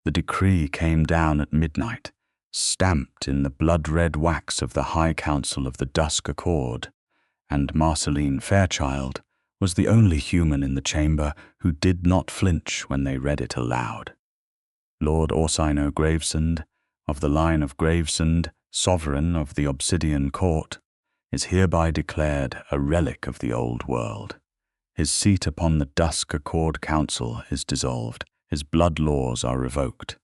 The decree came down at midnight, stamped in the blood-red wax of the High Council of the Dusk Accord, and Marcelline Fairchild was the only human in the chamber who did not flinch when they read it aloud. Lord Orsino Gravesend, of the line of Gravesend, sovereign of the Obsidian Court, is hereby declared a relic of the old world. His seat upon the Dusk Accord Council is dissolved. His blood laws are revoked.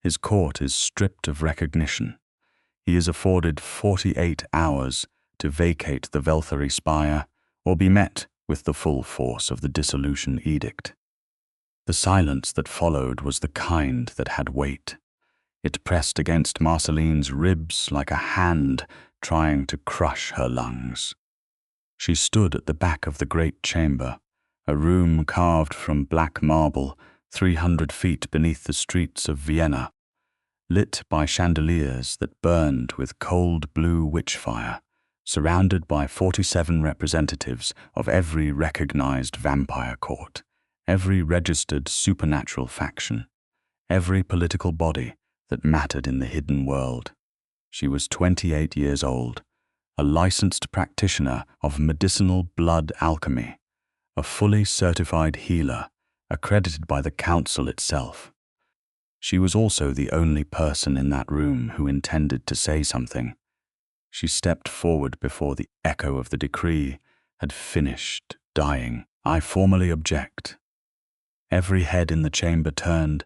His court is stripped of recognition. He is afforded 48 hours to vacate the Velthary spire or be met with the full force of the dissolution edict. The silence that followed was the kind that had weight. It pressed against Marcelline's ribs like a hand trying to crush her lungs. She stood at the back of the great chamber, a room carved from black marble 300 feet beneath the streets of Vienna, lit by chandeliers that burned with cold blue witchfire, surrounded by 47 representatives of every recognized vampire court, every registered supernatural faction, every political body that mattered in the hidden world. She was 28 years old, a licensed practitioner of medicinal blood alchemy, a fully certified healer, accredited by the council itself. She was also the only person in that room who intended to say something. She stepped forward before the echo of the decree had finished dying. "I formally object." Every head in the chamber turned,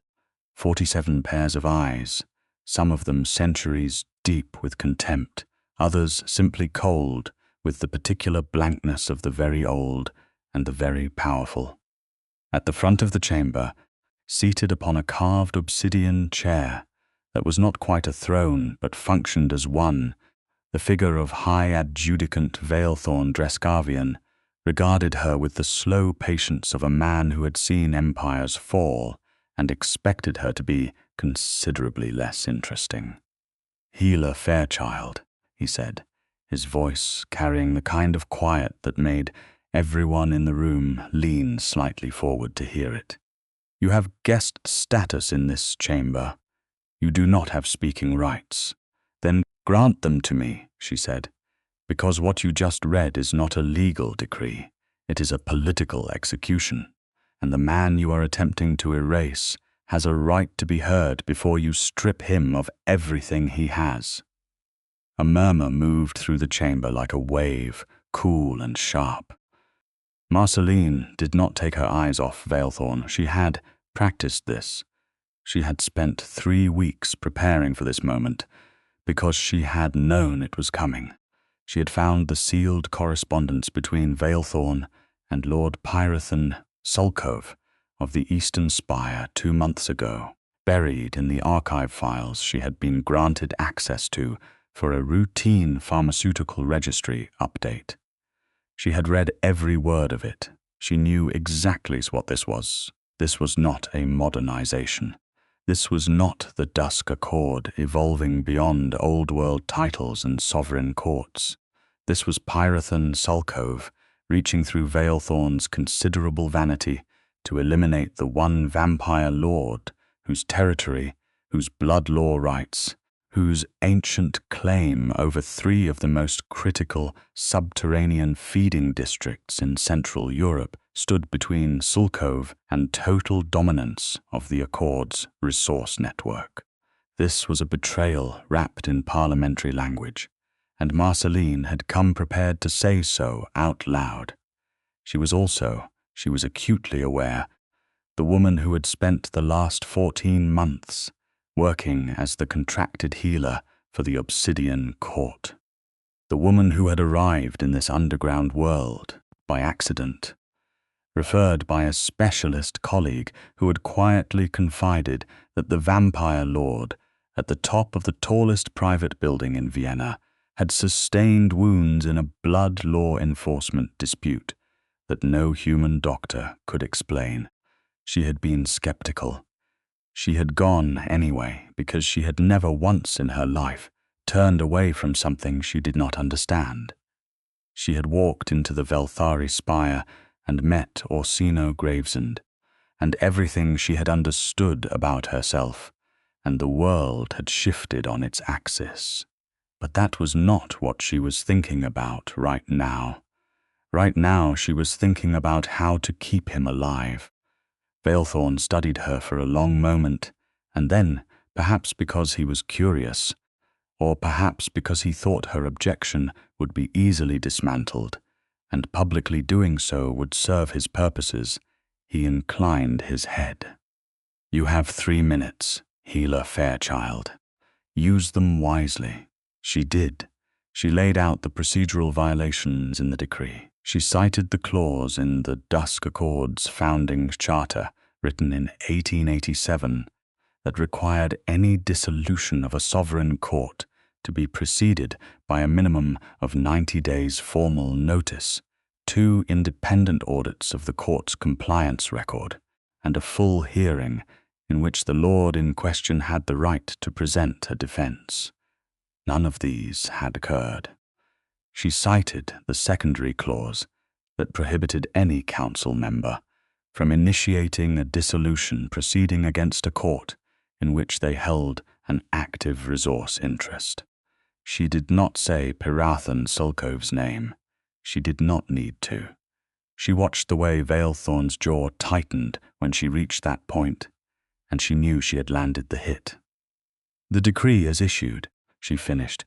47 pairs of eyes, some of them centuries deep with contempt, others simply cold with the particular blankness of the very old and the very powerful. At the front of the chamber, seated upon a carved obsidian chair that was not quite a throne but functioned as one, the figure of High Adjudicant Veilthorn Drescavian regarded her with the slow patience of a man who had seen empires fall and expected her to be considerably less interesting. "Healer Fairchild," he said, his voice carrying the kind of quiet that made everyone in the room lean slightly forward to hear it. "You have guest status in this chamber. You do not have speaking rights. Then grant them to me," she said, "because what you just read is not a legal decree. It is a political execution, and the man you are attempting to erase has a right to be heard before you strip him of everything he has." A murmur moved through the chamber like a wave, cool and sharp. Marcelline did not take her eyes off Veilthorn. She had practiced this. She had spent 3 weeks preparing for this moment, because she had known it was coming. She had found the sealed correspondence between Veilthorn and Lord Pyrathan Sulcove of the Eastern Spire 2 months ago, buried in the archive files she had been granted access to for a routine pharmaceutical registry update. She had read every word of it. She knew exactly what this was. This was not a modernization. This was not the Dusk Accord evolving beyond old-world titles and sovereign courts. This was Pyrathan Sulcove reaching through Veilthorn's considerable vanity to eliminate the one vampire lord whose territory, whose blood law rights, whose ancient claim over 3 of the most critical subterranean feeding districts in Central Europe stood between Sulcove and total dominance of the Accord's resource network. This was a betrayal wrapped in parliamentary language, and Marcelline had come prepared to say so out loud. She was acutely aware, the woman who had spent the last 14 months working as the contracted healer for the Obsidian Court. The woman who had arrived in this underground world by accident, referred by a specialist colleague who had quietly confided that the vampire lord at the top of the tallest private building in Vienna had sustained wounds in a blood law enforcement dispute that no human doctor could explain. She had been skeptical. She had gone anyway because she had never once in her life turned away from something she did not understand. She had walked into the Velthary spire and met Orsino Gravesend, and everything she had understood about herself and the world had shifted on its axis. But that was not what she was thinking about right now. Right now she was thinking about how to keep him alive. Valethorn studied her for a long moment, and then, perhaps because he was curious, or perhaps because he thought her objection would be easily dismantled, and publicly doing so would serve his purposes, he inclined his head. "You have 3 minutes, Healer Fairchild. Use them wisely." She did. She laid out the procedural violations in the decree. She cited the clause in the Dusk Accord's founding charter, written in 1887, that required any dissolution of a sovereign court to be preceded by a minimum of 90 days formal notice, 2 independent audits of the court's compliance record, and a full hearing in which the lord in question had the right to present a defense. None of these had occurred. She cited the secondary clause that prohibited any council member from initiating a dissolution proceeding against a court in which they held an active resource interest. She did not say Pirathan Sulcove's name. She did not need to. She watched the way Valethorn's jaw tightened when she reached that point, and she knew she had landed the hit. "The decree as issued," she finished,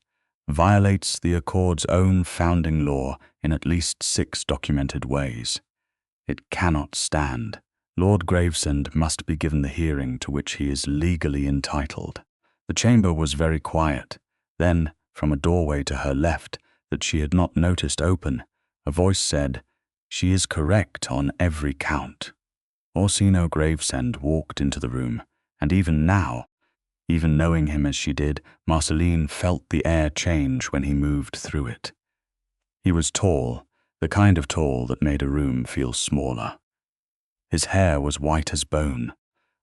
"violates the Accord's own founding law in at least 6 documented ways. It cannot stand. Lord Gravesend must be given the hearing to which he is legally entitled." The chamber was very quiet. Then, from a doorway to her left that she had not noticed open, a voice said, "She is correct on every count." Orsino Gravesend walked into the room, and even now, even knowing him as she did, Marcelline felt the air change when he moved through it. He was tall, the kind of tall that made a room feel smaller. His hair was white as bone,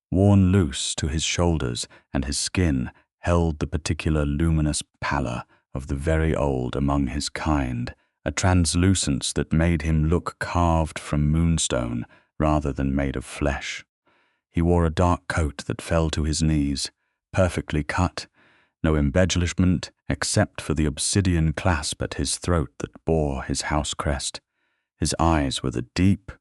worn loose to his shoulders, and his skin held the particular luminous pallor of the very old among his kind, a translucence that made him look carved from moonstone rather than made of flesh. He wore a dark coat that fell to his knees, perfectly cut, no embellishment except for the obsidian clasp at his throat that bore his house crest. His eyes were the deep,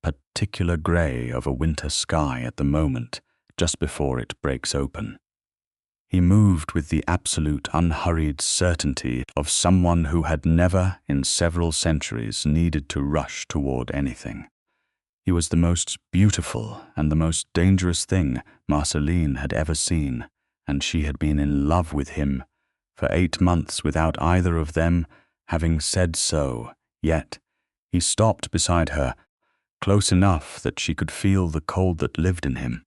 particular grey of a winter sky at the moment, just before it breaks open. He moved with the absolute unhurried certainty of someone who had never, in several centuries, needed to rush toward anything. He was the most beautiful and the most dangerous thing Marcelline had ever seen, and she had been in love with him for 8 months without either of them having said so. Yet he stopped beside her, close enough that she could feel the cold that lived in him,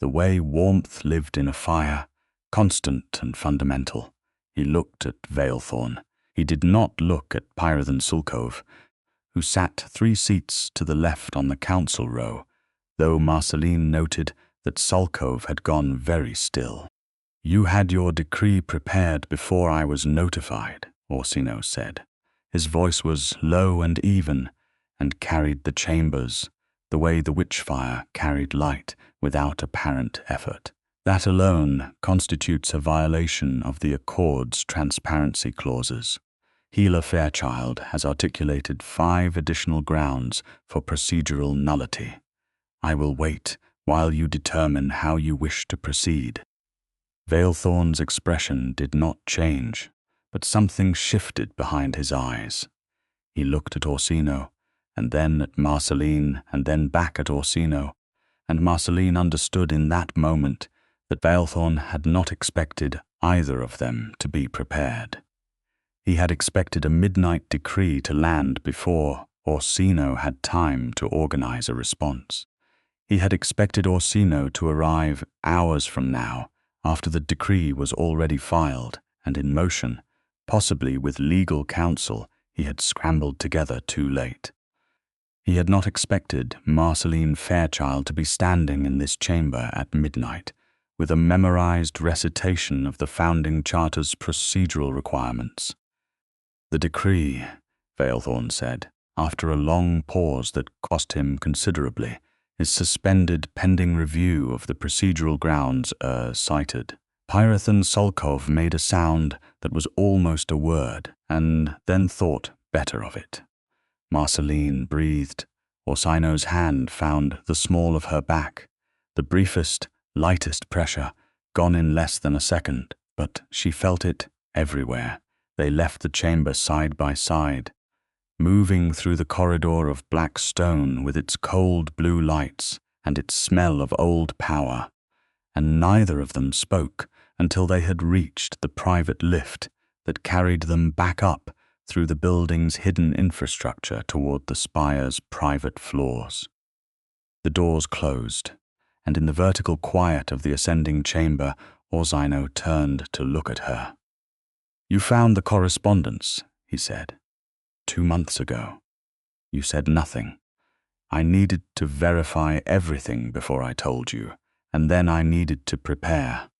the way warmth lived in a fire, constant and fundamental. He looked at Valethorn. He did not look at Pirathan Sulcove, who sat 3 seats to the left on the council row, though Marcelline noted that Sulcove had gone very still. "You had your decree prepared before I was notified," Orsino said. His voice was low and even, and carried the chambers, the way the witchfire carried light without apparent effort. That alone constitutes a violation of the Accord's transparency clauses. Healer Fairchild has articulated 5 additional grounds for procedural nullity. I will wait while you determine how you wish to proceed. Valethorn's expression did not change, but something shifted behind his eyes. He looked at Orsino, and then at Marcelline, and then back at Orsino, and Marcelline understood in that moment that Valethorn had not expected either of them to be prepared. He had expected a midnight decree to land before Orsino had time to organize a response. He had expected Orsino to arrive hours from now, after the decree was already filed and in motion, possibly with legal counsel he had scrambled together too late. He had not expected Marcelline Fairchild to be standing in this chamber at midnight, with a memorized recitation of the founding charter's procedural requirements. "The decree," Valethorn said, after a long pause that cost him considerably, is suspended pending review of the procedural grounds cited. Pyrathon Sulkov made a sound that was almost a word, and then thought better of it. Marcelline breathed. Orsino's hand found the small of her back. The briefest, lightest pressure, gone in less than a second, but she felt it everywhere. They left the chamber side by side, moving through the corridor of black stone with its cold blue lights and its smell of old power, and neither of them spoke until they had reached the private lift that carried them back up through the building's hidden infrastructure toward the spire's private floors. The doors closed, and in the vertical quiet of the ascending chamber, Orsino turned to look at her. "You found the correspondence," he said. "2 months ago. You said nothing. I needed to verify everything before I told you, and then I needed to prepare."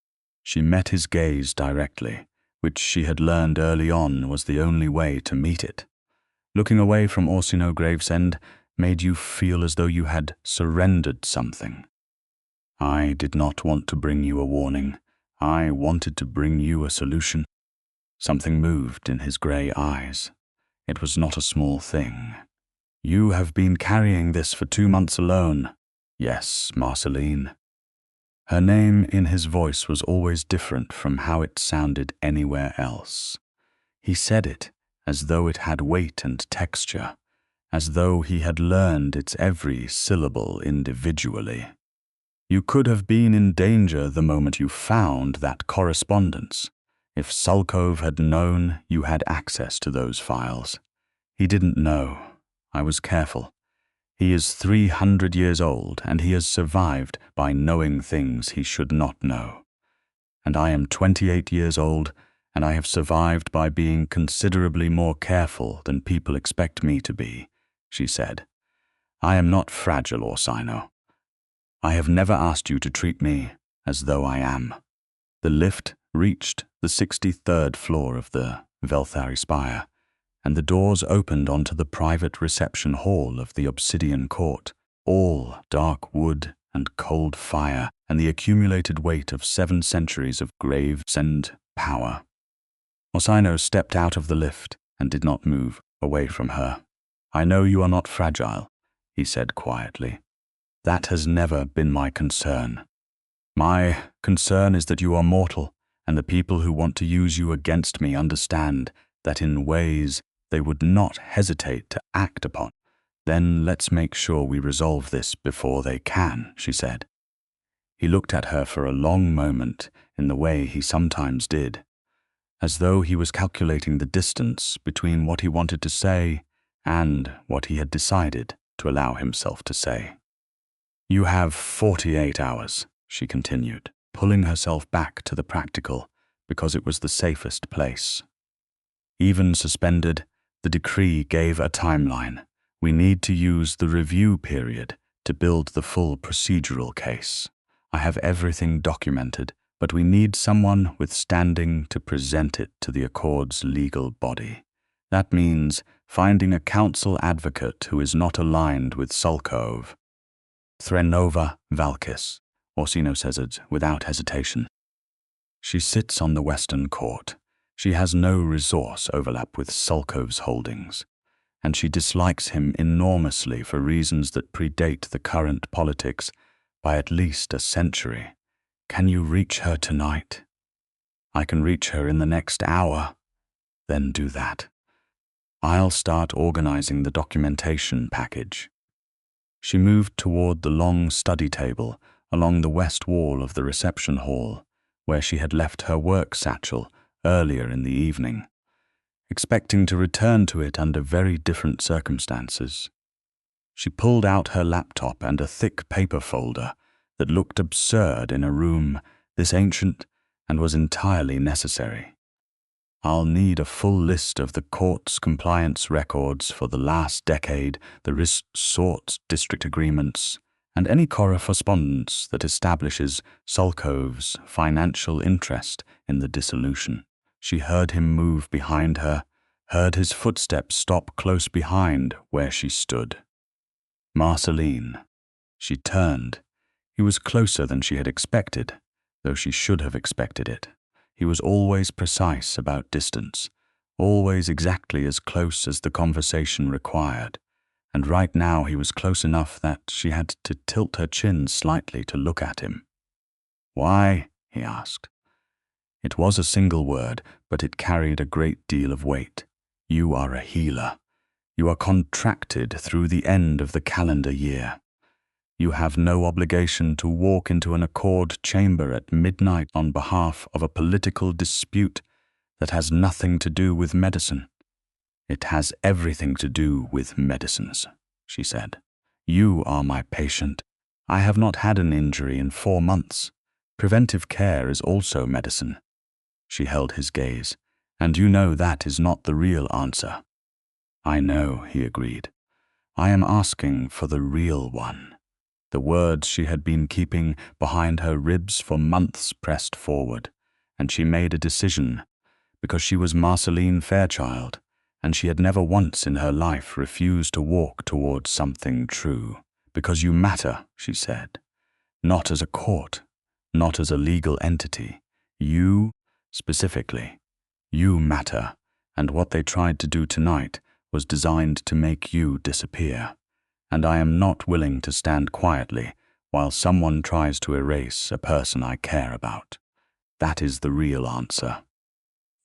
She met his gaze directly, which she had learned early on was the only way to meet it. Looking away from Orsino Gravesend made you feel as though you had surrendered something. "I did not want to bring you a warning. I wanted to bring you a solution." Something moved in his grey eyes. It was not a small thing. "You have been carrying this for 2 months alone." "Yes, Marcelline." Her name in his voice was always different from how it sounded anywhere else. He said it as though it had weight and texture, as though he had learned its every syllable individually. "You could have been in danger the moment you found that correspondence. If Sulkov had known you had access to those files. He didn't know. I was careful. He is 300 years old, and he has survived by knowing things he should not know. And I am 28 years old, and I have survived by being considerably more careful than people expect me to be," she said. "I am not fragile, Orsino. I have never asked you to treat me as though I am." The lift reached the 63rd floor of the Velthari spire, and the doors opened onto the private reception hall of the Obsidian Court, all dark wood and cold fire and the accumulated weight of 7 centuries of Gravesend power. Orsino stepped out of the lift and did not move away from her. "I know you are not fragile," he said quietly. "That has never been my concern. My concern is that you are mortal, and the people who want to use you against me understand that in ways they would not hesitate to act upon. Then let's make sure we resolve this before they can," she said. He looked at her for a long moment in the way he sometimes did, as though he was calculating the distance between what he wanted to say and what he had decided to allow himself to say. "You have 48 hours, she continued, pulling herself back to the practical because it was the safest place. Even suspended, the decree gave a timeline. We need to use the review period to build the full procedural case. I have everything documented, but we need someone with standing to present it to the Accord's legal body. That means finding a counsel advocate who is not aligned with Sulkov. Threnova Valkis, Orsino says it without hesitation. She sits on the Western Court. She has no resource overlap with Sulkov's holdings, and she dislikes him enormously for reasons that predate the current politics by at least a century. Can you reach her tonight? I can reach her in the next hour. Then do that. I'll start organizing the documentation package. She moved toward the long study table along the west wall of the reception hall, where she had left her work satchel earlier in the evening, expecting to return to it under very different circumstances. She pulled out her laptop and a thick paper folder that looked absurd in a room this ancient and was entirely necessary. I'll need a full list of the court's compliance records for the last decade, the resort's district agreements, and any correspondence that establishes Sulkov's financial interest in the dissolution. She heard him move behind her, heard his footsteps stop close behind where she stood. Marcelline. She turned. He was closer than she had expected, though she should have expected it. He was always precise about distance, always exactly as close as the conversation required, and right now he was close enough that she had to tilt her chin slightly to look at him. "Why?" he asked. It was a single word, but it carried a great deal of weight. "You are a healer. You are contracted through the end of the calendar year. You have no obligation to walk into an accord chamber at midnight on behalf of a political dispute that has nothing to do with medicine." "It has everything to do with medicines," she said. "You are my patient. I have not had an injury in 4 months. Preventive care is also medicine." She held his gaze. "And you know that is not the real answer." "I know," he agreed. "I am asking for the real one." The words she had been keeping behind her ribs for months pressed forward, and she made a decision, because she was Marcelline Fairchild, and she had never once in her life refused to walk towards something true. "Because you matter," she said. "Not as a court, not as a legal entity. You, specifically. You matter, and what they tried to do tonight was designed to make you disappear. And I am not willing to stand quietly while someone tries to erase a person I care about. That is the real answer."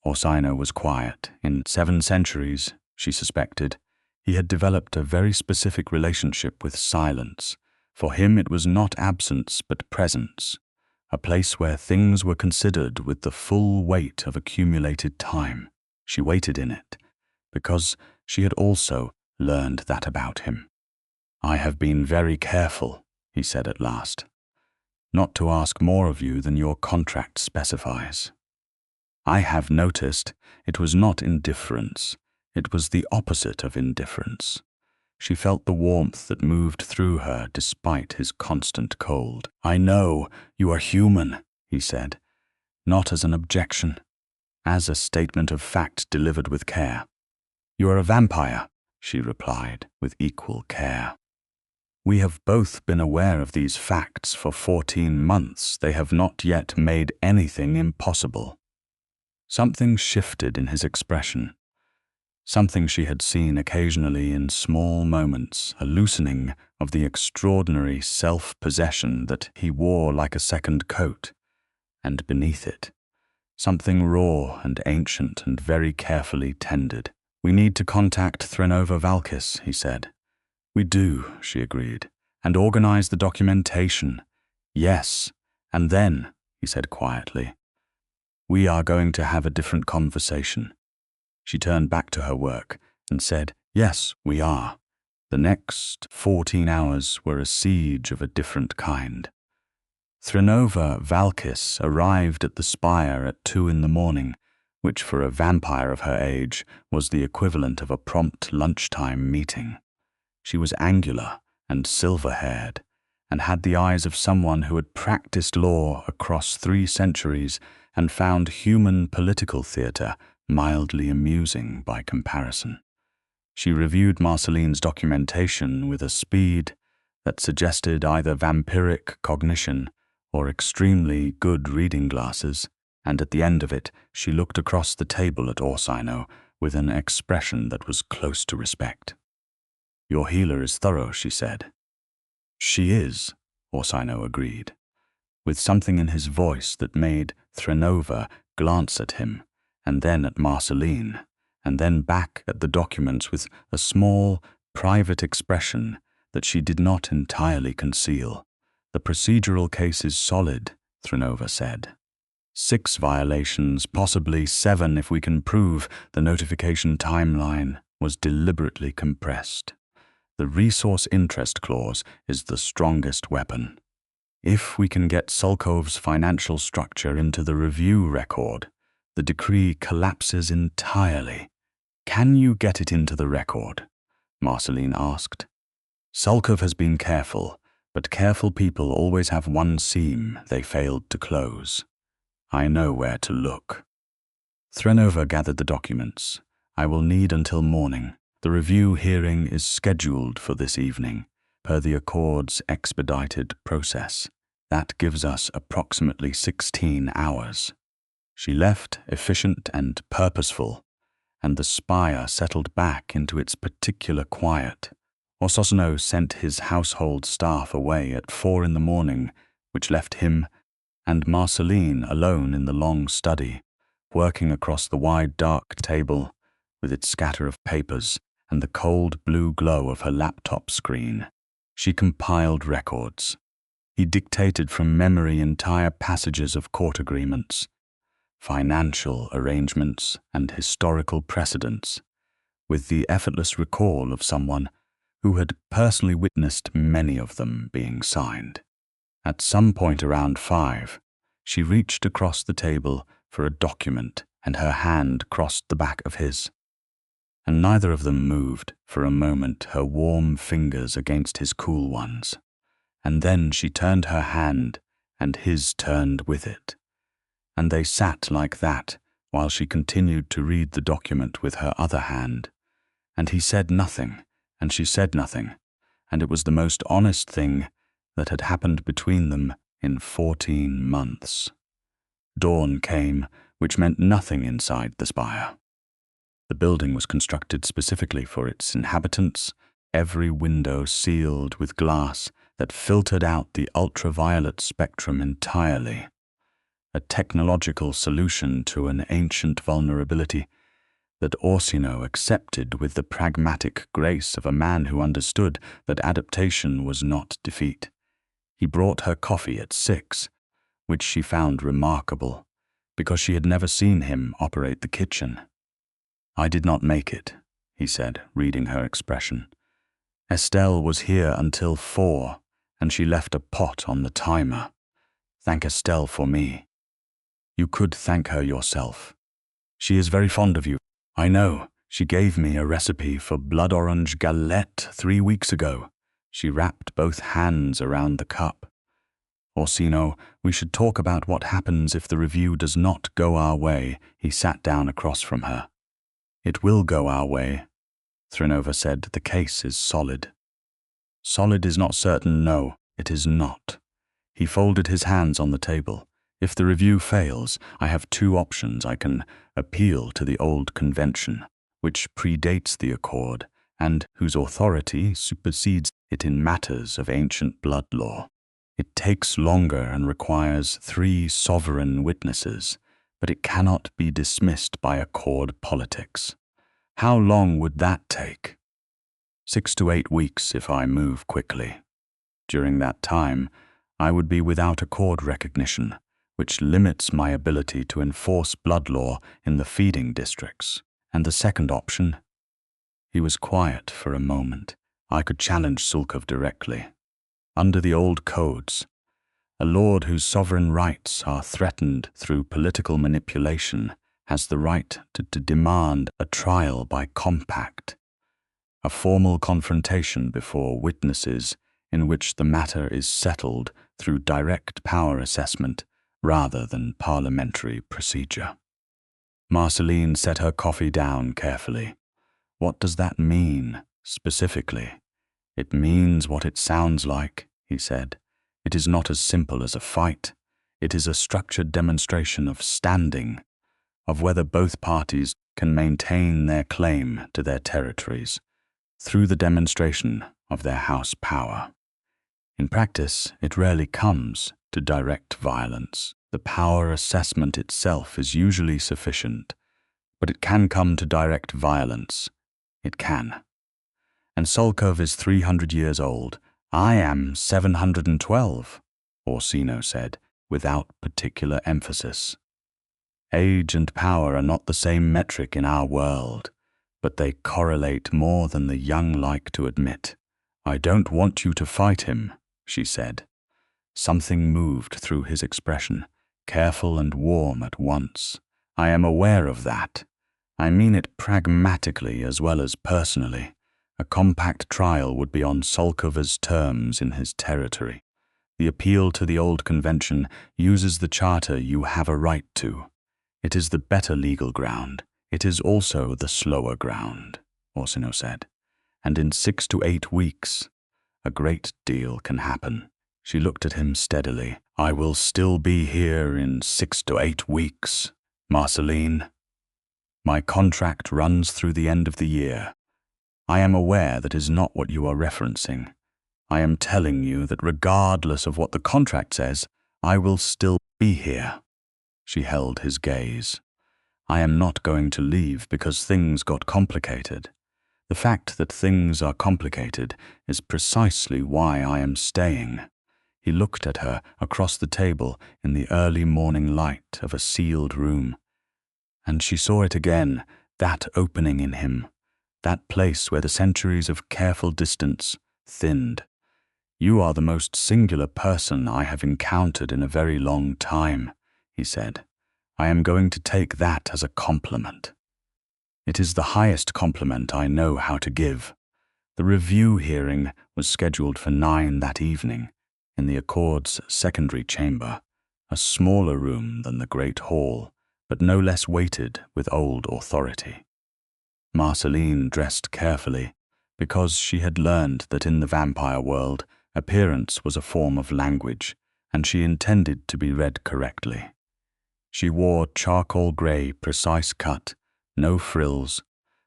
Orsino was quiet. In 7 centuries, she suspected, he had developed a very specific relationship with silence. For him it was not absence but presence, a place where things were considered with the full weight of accumulated time. She waited in it, because she had also learned that about him. "I have been very careful," he said at last, "not to ask more of you than your contract specifies. I have noticed it was not indifference, it was the opposite of indifference." She felt the warmth that moved through her despite his constant cold. "I know you are human," he said, not as an objection, as a statement of fact delivered with care. "You are a vampire," she replied with equal care. "We have both been aware of these facts for 14 months. They have not yet made anything impossible." Something shifted in his expression, something she had seen occasionally in small moments, a loosening of the extraordinary self-possession that he wore like a second coat, and beneath it, something raw and ancient and very carefully tended. "We need to contact Threnova Valkis," he said. "We do," she agreed, "and organize the documentation." "Yes, and then," he said quietly, "we are going to have a different conversation." She turned back to her work and said, "Yes, we are." The next 14 hours were a siege of a different kind. Threnova Valkis arrived at the spire at 2 in the morning, which for a vampire of her age was the equivalent of a prompt lunchtime meeting. She was angular and silver-haired, and had the eyes of someone who had practiced law across 3 centuries and found human political theatre mildly amusing by comparison. She reviewed Marcelline's documentation with a speed that suggested either vampiric cognition or extremely good reading glasses, and at the end of it she looked across the table at Orsino with an expression that was close to respect. "Your healer is thorough," she said. "She is," Orsino agreed, with something in his voice that made Threnova glance at him, and then at Marcelline, and then back at the documents with a small, private expression that she did not entirely conceal. "The procedural case is solid," Threnova said. 6 violations, possibly 7 if we can prove the notification timeline was deliberately compressed. The resource interest clause is the strongest weapon. If we can get Sulkov's financial structure into the review record, the decree collapses entirely. "Can you get it into the record?" Marcelline asked. "Sulkov has been careful, but careful people always have one seam they failed to close. I know where to look." Threnova gathered the documents. "I will need until morning. The review hearing is scheduled for this evening, per the Accord's expedited process. That gives us approximately 16 hours. She left efficient and purposeful, and the spire settled back into its particular quiet. Orsino sent his household staff away at 4 in the morning, which left him and Marcelline alone in the long study, working across the wide dark table with its scatter of papers and the cold blue glow of her laptop screen. She compiled records. He dictated from memory entire passages of court agreements, financial arrangements, and historical precedents, with the effortless recall of someone who had personally witnessed many of them being signed. At some point around 5, she reached across the table for a document, and her hand crossed the back of his. And neither of them moved for a moment, her warm fingers against his cool ones. And then she turned her hand, and his turned with it. And they sat like that while she continued to read the document with her other hand. And he said nothing, and she said nothing, and it was the most honest thing that had happened between them in 14 months. Dawn came, which meant nothing inside the spire. The building was constructed specifically for its inhabitants, every window sealed with glass that filtered out the ultraviolet spectrum entirely, a technological solution to an ancient vulnerability that Orsino accepted with the pragmatic grace of a man who understood that adaptation was not defeat. He brought her coffee at 6, which she found remarkable, because she had never seen him operate the kitchen. "I did not make it," he said, reading her expression. "Estelle was here until 4, and she left a pot on the timer. Thank Estelle for me. You could thank her yourself. She is very fond of you. I know. She gave me a recipe for blood orange galette 3 weeks ago." She wrapped both hands around the cup. "Orsino, we should talk about what happens if the review does not go our way." He sat down across from her. "It will go our way," Thrinova said. "The case is solid." "Solid is not certain, no, it is not." He folded his hands on the table. "If the review fails, I have 2 options. I can appeal to the old convention, which predates the Accord, and whose authority supersedes it in matters of ancient blood law. It takes longer and requires 3 sovereign witnesses, but it cannot be dismissed by Accord politics. How long would that take? 6 to 8 weeks if I move quickly. During that time, I would be without Accord recognition, which limits my ability to enforce blood law in the feeding districts. And the second option?" He was quiet for a moment. "I could challenge Sulkov directly. Under the old codes, a lord whose sovereign rights are threatened through political manipulation has the right to demand a trial by compact, a formal confrontation before witnesses in which the matter is settled through direct power assessment rather than parliamentary procedure." Marcelline set her coffee down carefully. "What does that mean, specifically?" "It means what it sounds like," he said. "It is not as simple as a fight. It is a structured demonstration of standing, of whether both parties can maintain their claim to their territories through the demonstration of their house power. In practice, it rarely comes to direct violence. The power assessment itself is usually sufficient, but it can come to direct violence. It can. And Sulkov is 300 years old. I am 712, Orsino said, without particular emphasis. Age and power are not the same metric in our world, but they correlate more than the young like to admit. "I don't want you to fight him," she said. Something moved through his expression, careful and warm at once. "I am aware of that. I mean it pragmatically as well as personally. A compact trial would be on Sulkov's terms in his territory. The appeal to the old convention uses the charter you have a right to. It is the better legal ground. It is also the slower ground," Orsino said. "And in 6 to 8 weeks, a great deal can happen. She looked at him steadily. I will still be here in 6 to 8 weeks, Marcelline. My contract runs through the end of the year. I am aware that is not what you are referencing. I am telling you that regardless of what the contract says, I will still be here. She held his gaze. I am not going to leave because things got complicated. The fact that things are complicated is precisely why I am staying. He looked at her across the table in the early morning light of a sealed room. And she saw it again, that opening in him, that place where the centuries of careful distance thinned. You are the most singular person I have encountered in a very long time, he said. I am going to take that as a compliment. It is the highest compliment I know how to give. The review hearing was scheduled for 9 that evening in the Accord's secondary chamber, a smaller room than the great hall, but no less weighted with old authority. Marcelline dressed carefully, because she had learned that in the vampire world, appearance was a form of language, and she intended to be read correctly. She wore charcoal grey, precise cut, no frills,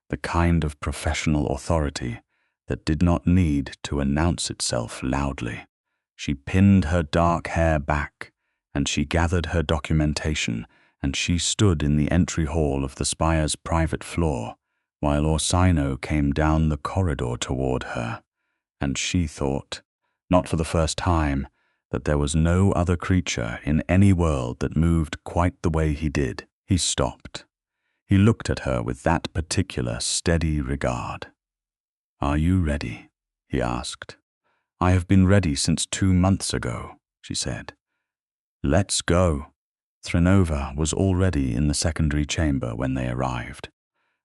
the kind of professional authority that did not need to announce itself loudly. She pinned her dark hair back, and she gathered her documentation, and she stood in the entry hall of the spire's private floor, while Orsino came down the corridor toward her, and she thought, not for the first time, that there was no other creature in any world that moved quite the way he did. He stopped. He looked at her with that particular steady regard. Are you ready? He asked. I have been ready since 2 months ago, she said. Let's go. Threnova was already in the secondary chamber when they arrived,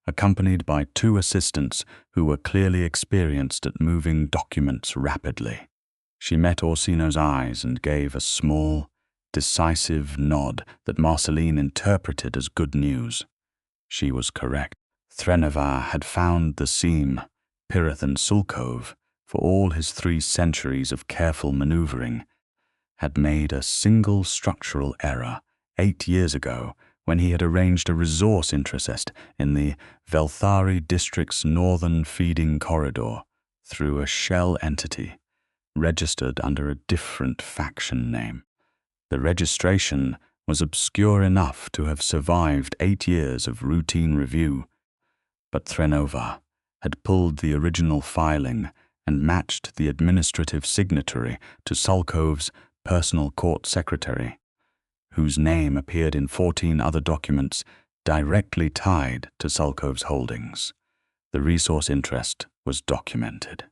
accompanied by 2 assistants who were clearly experienced at moving documents rapidly. She met Orsino's eyes and gave a small, decisive nod that Marcelline interpreted as good news. She was correct. Threnova had found the seam, Pirith and Sulkov, for all his 3 centuries of careful maneuvering, had made a single structural error 8 years ago when he had arranged a resource interest in the Velthari district's northern feeding corridor through a shell entity, registered under a different faction name. The registration was obscure enough to have survived 8 years of routine review, but Threnova had pulled the original filing and matched the administrative signatory to Sulkov's personal court secretary, whose name appeared in 14 other documents directly tied to Sulkov's holdings. The resource interest was documented.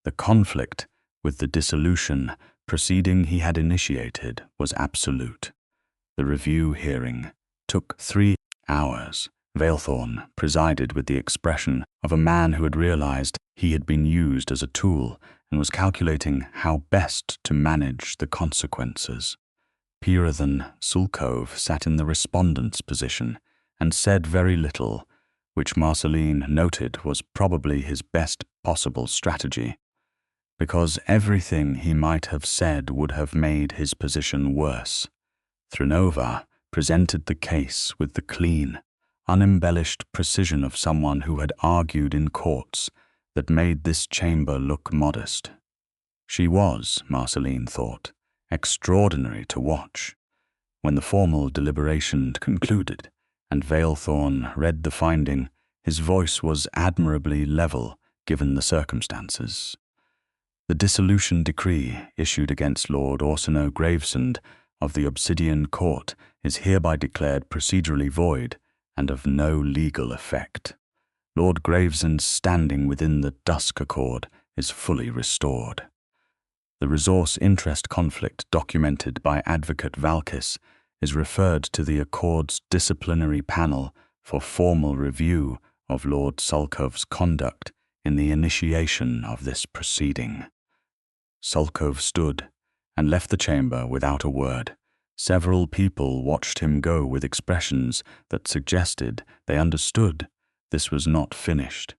The conflict with the dissolution proceeding he had initiated was absolute. The review hearing took 3 hours. Vailthorn presided with the expression of a man who had realized he had been used as a tool and was calculating how best to manage the consequences. Pirathan Sulkov sat in the respondent's position and said very little, which Marcelline noted was probably his best possible strategy, because everything he might have said would have made his position worse. Threnova presented the case with the clean, unembellished precision of someone who had argued in courts that made this chamber look modest. She was, Marcelline thought, extraordinary to watch. When the formal deliberation concluded and Vailthorn read the finding, his voice was admirably level given the circumstances. The dissolution decree issued against Lord Orsino Gravesend of the Obsidian Court is hereby declared procedurally void and of no legal effect. Lord Gravesend's standing within the Dusk Accord is fully restored. The resource interest conflict documented by Advocate Valkis is referred to the Accord's disciplinary panel for formal review of Lord Sulkov's conduct in the initiation of this proceeding. Sulkov stood and left the chamber without a word. Several people watched him go with expressions that suggested they understood this was not finished.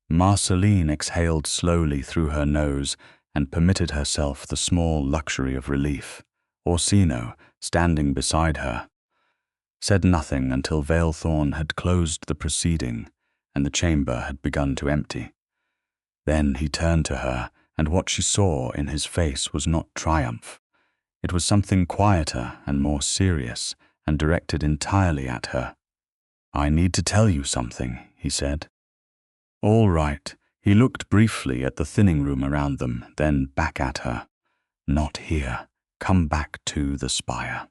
Marcelline exhaled slowly through her nose and permitted herself the small luxury of relief. Orsino, standing beside her, said nothing until Valethorn had closed the proceeding and the chamber had begun to empty. Then he turned to her, and what she saw in his face was not triumph. It was something quieter and more serious, and directed entirely at her. "I need to tell you something," he said. "All right." He looked briefly at the thinning room around them, then back at her. "Not here. Come back to the spire."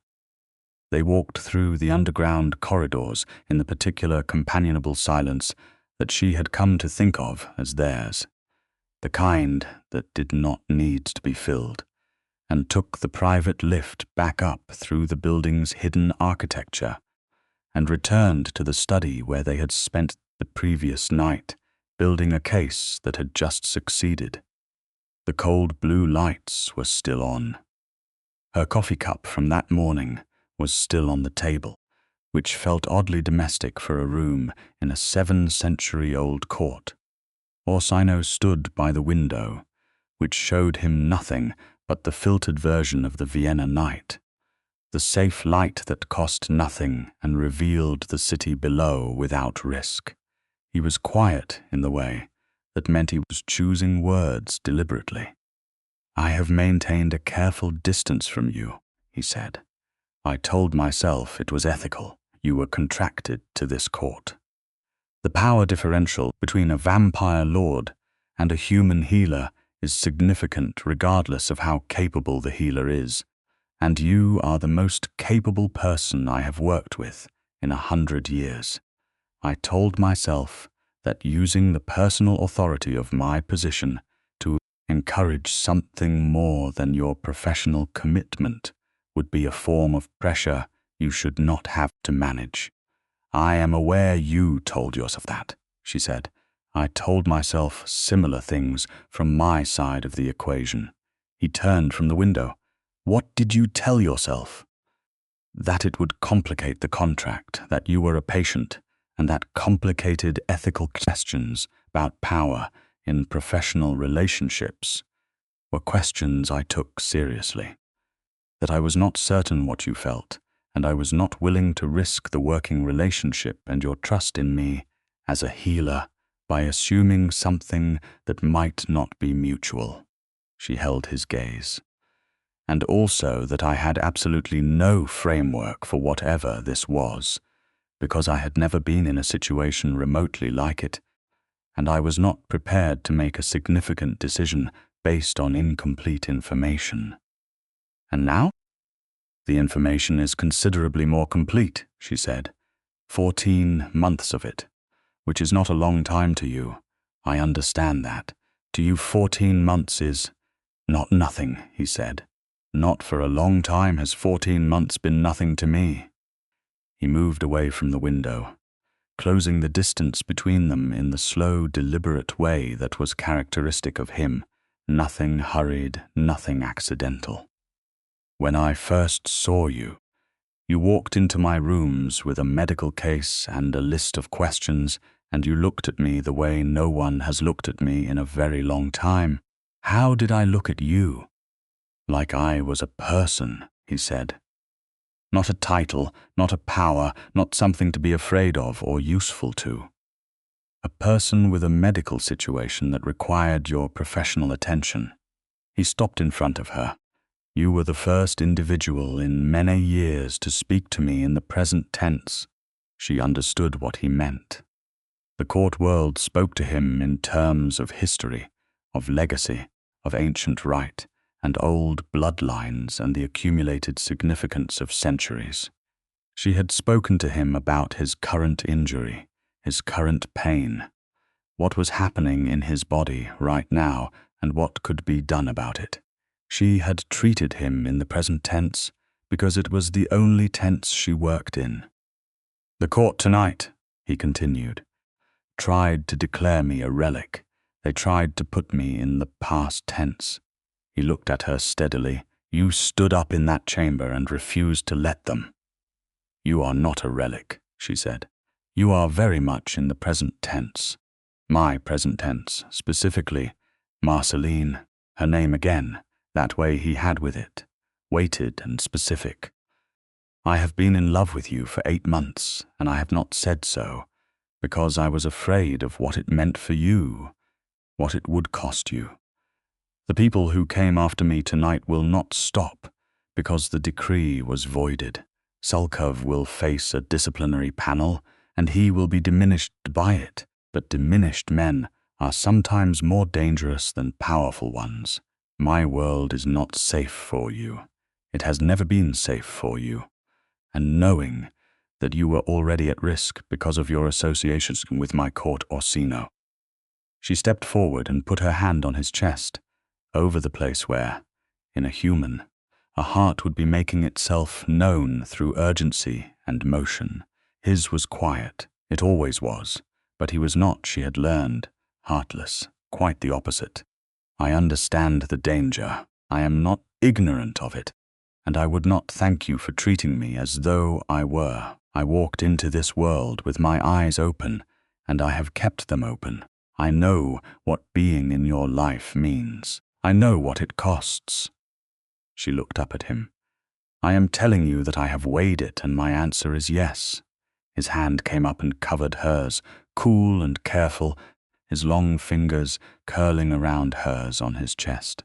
They walked through the underground corridors in the particular companionable silence that she had come to think of as theirs, the kind that did not need to be filled, and took the private lift back up through the building's hidden architecture, and returned to the study where they had spent the previous night, building a case that had just succeeded. The cold blue lights were still on. Her coffee cup from that morning was still on the table, which felt oddly domestic for a room in a 7-century-old court. Orsino stood by the window, which showed him nothing but the filtered version of the Vienna night, the safe light that cost nothing and revealed the city below without risk. He was quiet in the way that meant he was choosing words deliberately. "I have maintained a careful distance from you," he said. "I told myself it was ethical. You were contracted to this court. The power differential between a vampire lord and a human healer is significant regardless of how capable the healer is, and you are the most capable person I have worked with in 100 years. I told myself that using the personal authority of my position to encourage something more than your professional commitment would be a form of pressure you should not have to manage. I am aware you told yourself that," she said. "I told myself similar things from my side of the equation." He turned from the window. "What did you tell yourself?" "That it would complicate the contract, that you were a patient, and that complicated ethical questions about power in professional relationships were questions I took seriously. That I was not certain what you felt, and I was not willing to risk the working relationship and your trust in me as a healer by assuming something that might not be mutual." She held his gaze. "And also that I had absolutely no framework for whatever this was, because I had never been in a situation remotely like it, and I was not prepared to make a significant decision based on incomplete information. And now? The information is considerably more complete," she said. 14 months of it, which is not a long time to you. I understand that. To you 14 months is not nothing, he said. Not for a long time has 14 months been nothing to me. He moved away from the window, closing the distance between them in the slow, deliberate way that was characteristic of him, nothing hurried, nothing accidental. When I first saw you, you walked into my rooms with a medical case and a list of questions, and you looked at me the way no one has looked at me in a very long time. How did I look at you? Like I was a person, he said. Not a title, not a power, not something to be afraid of or useful to. A person with a medical situation that required your professional attention. He stopped in front of her. You were the first individual in many years to speak to me in the present tense. She understood what he meant. The court world spoke to him in terms of history, of legacy, of ancient right, and old bloodlines and the accumulated significance of centuries. She had spoken to him about his current injury, his current pain, what was happening in his body right now and what could be done about it. She had treated him in the present tense because it was the only tense she worked in. The court tonight, he continued, tried to declare me a relic. They tried to put me in the past tense. He looked at her steadily. You stood up in that chamber and refused to let them. You are not a relic, she said. You are very much in the present tense. My present tense, specifically, Marcelline her name again, that way he had with it, weighted and specific. I have been in love with you for 8 months, and I have not said so, because I was afraid of what it meant for you, what it would cost you. The people who came after me tonight will not stop, because the decree was voided. Sulkov will face a disciplinary panel, and he will be diminished by it, but diminished men are sometimes more dangerous than powerful ones. My world is not safe for you. It has never been safe for you. And knowing that you were already at risk because of your associations with my court Orsino. She stepped forward and put her hand on his chest, over the place where, in a human, a heart would be making itself known through urgency and motion. His was quiet, it always was, but he was not, she had learned, heartless, quite the opposite. I understand the danger. I am not ignorant of it, and I would not thank you for treating me as though I were. I walked into this world with my eyes open, and I have kept them open. I know what being in your life means. I know what it costs. She looked up at him. I am telling you that I have weighed it, and my answer is yes. His hand came up and covered hers, cool and careful, his long fingers curling around hers on his chest.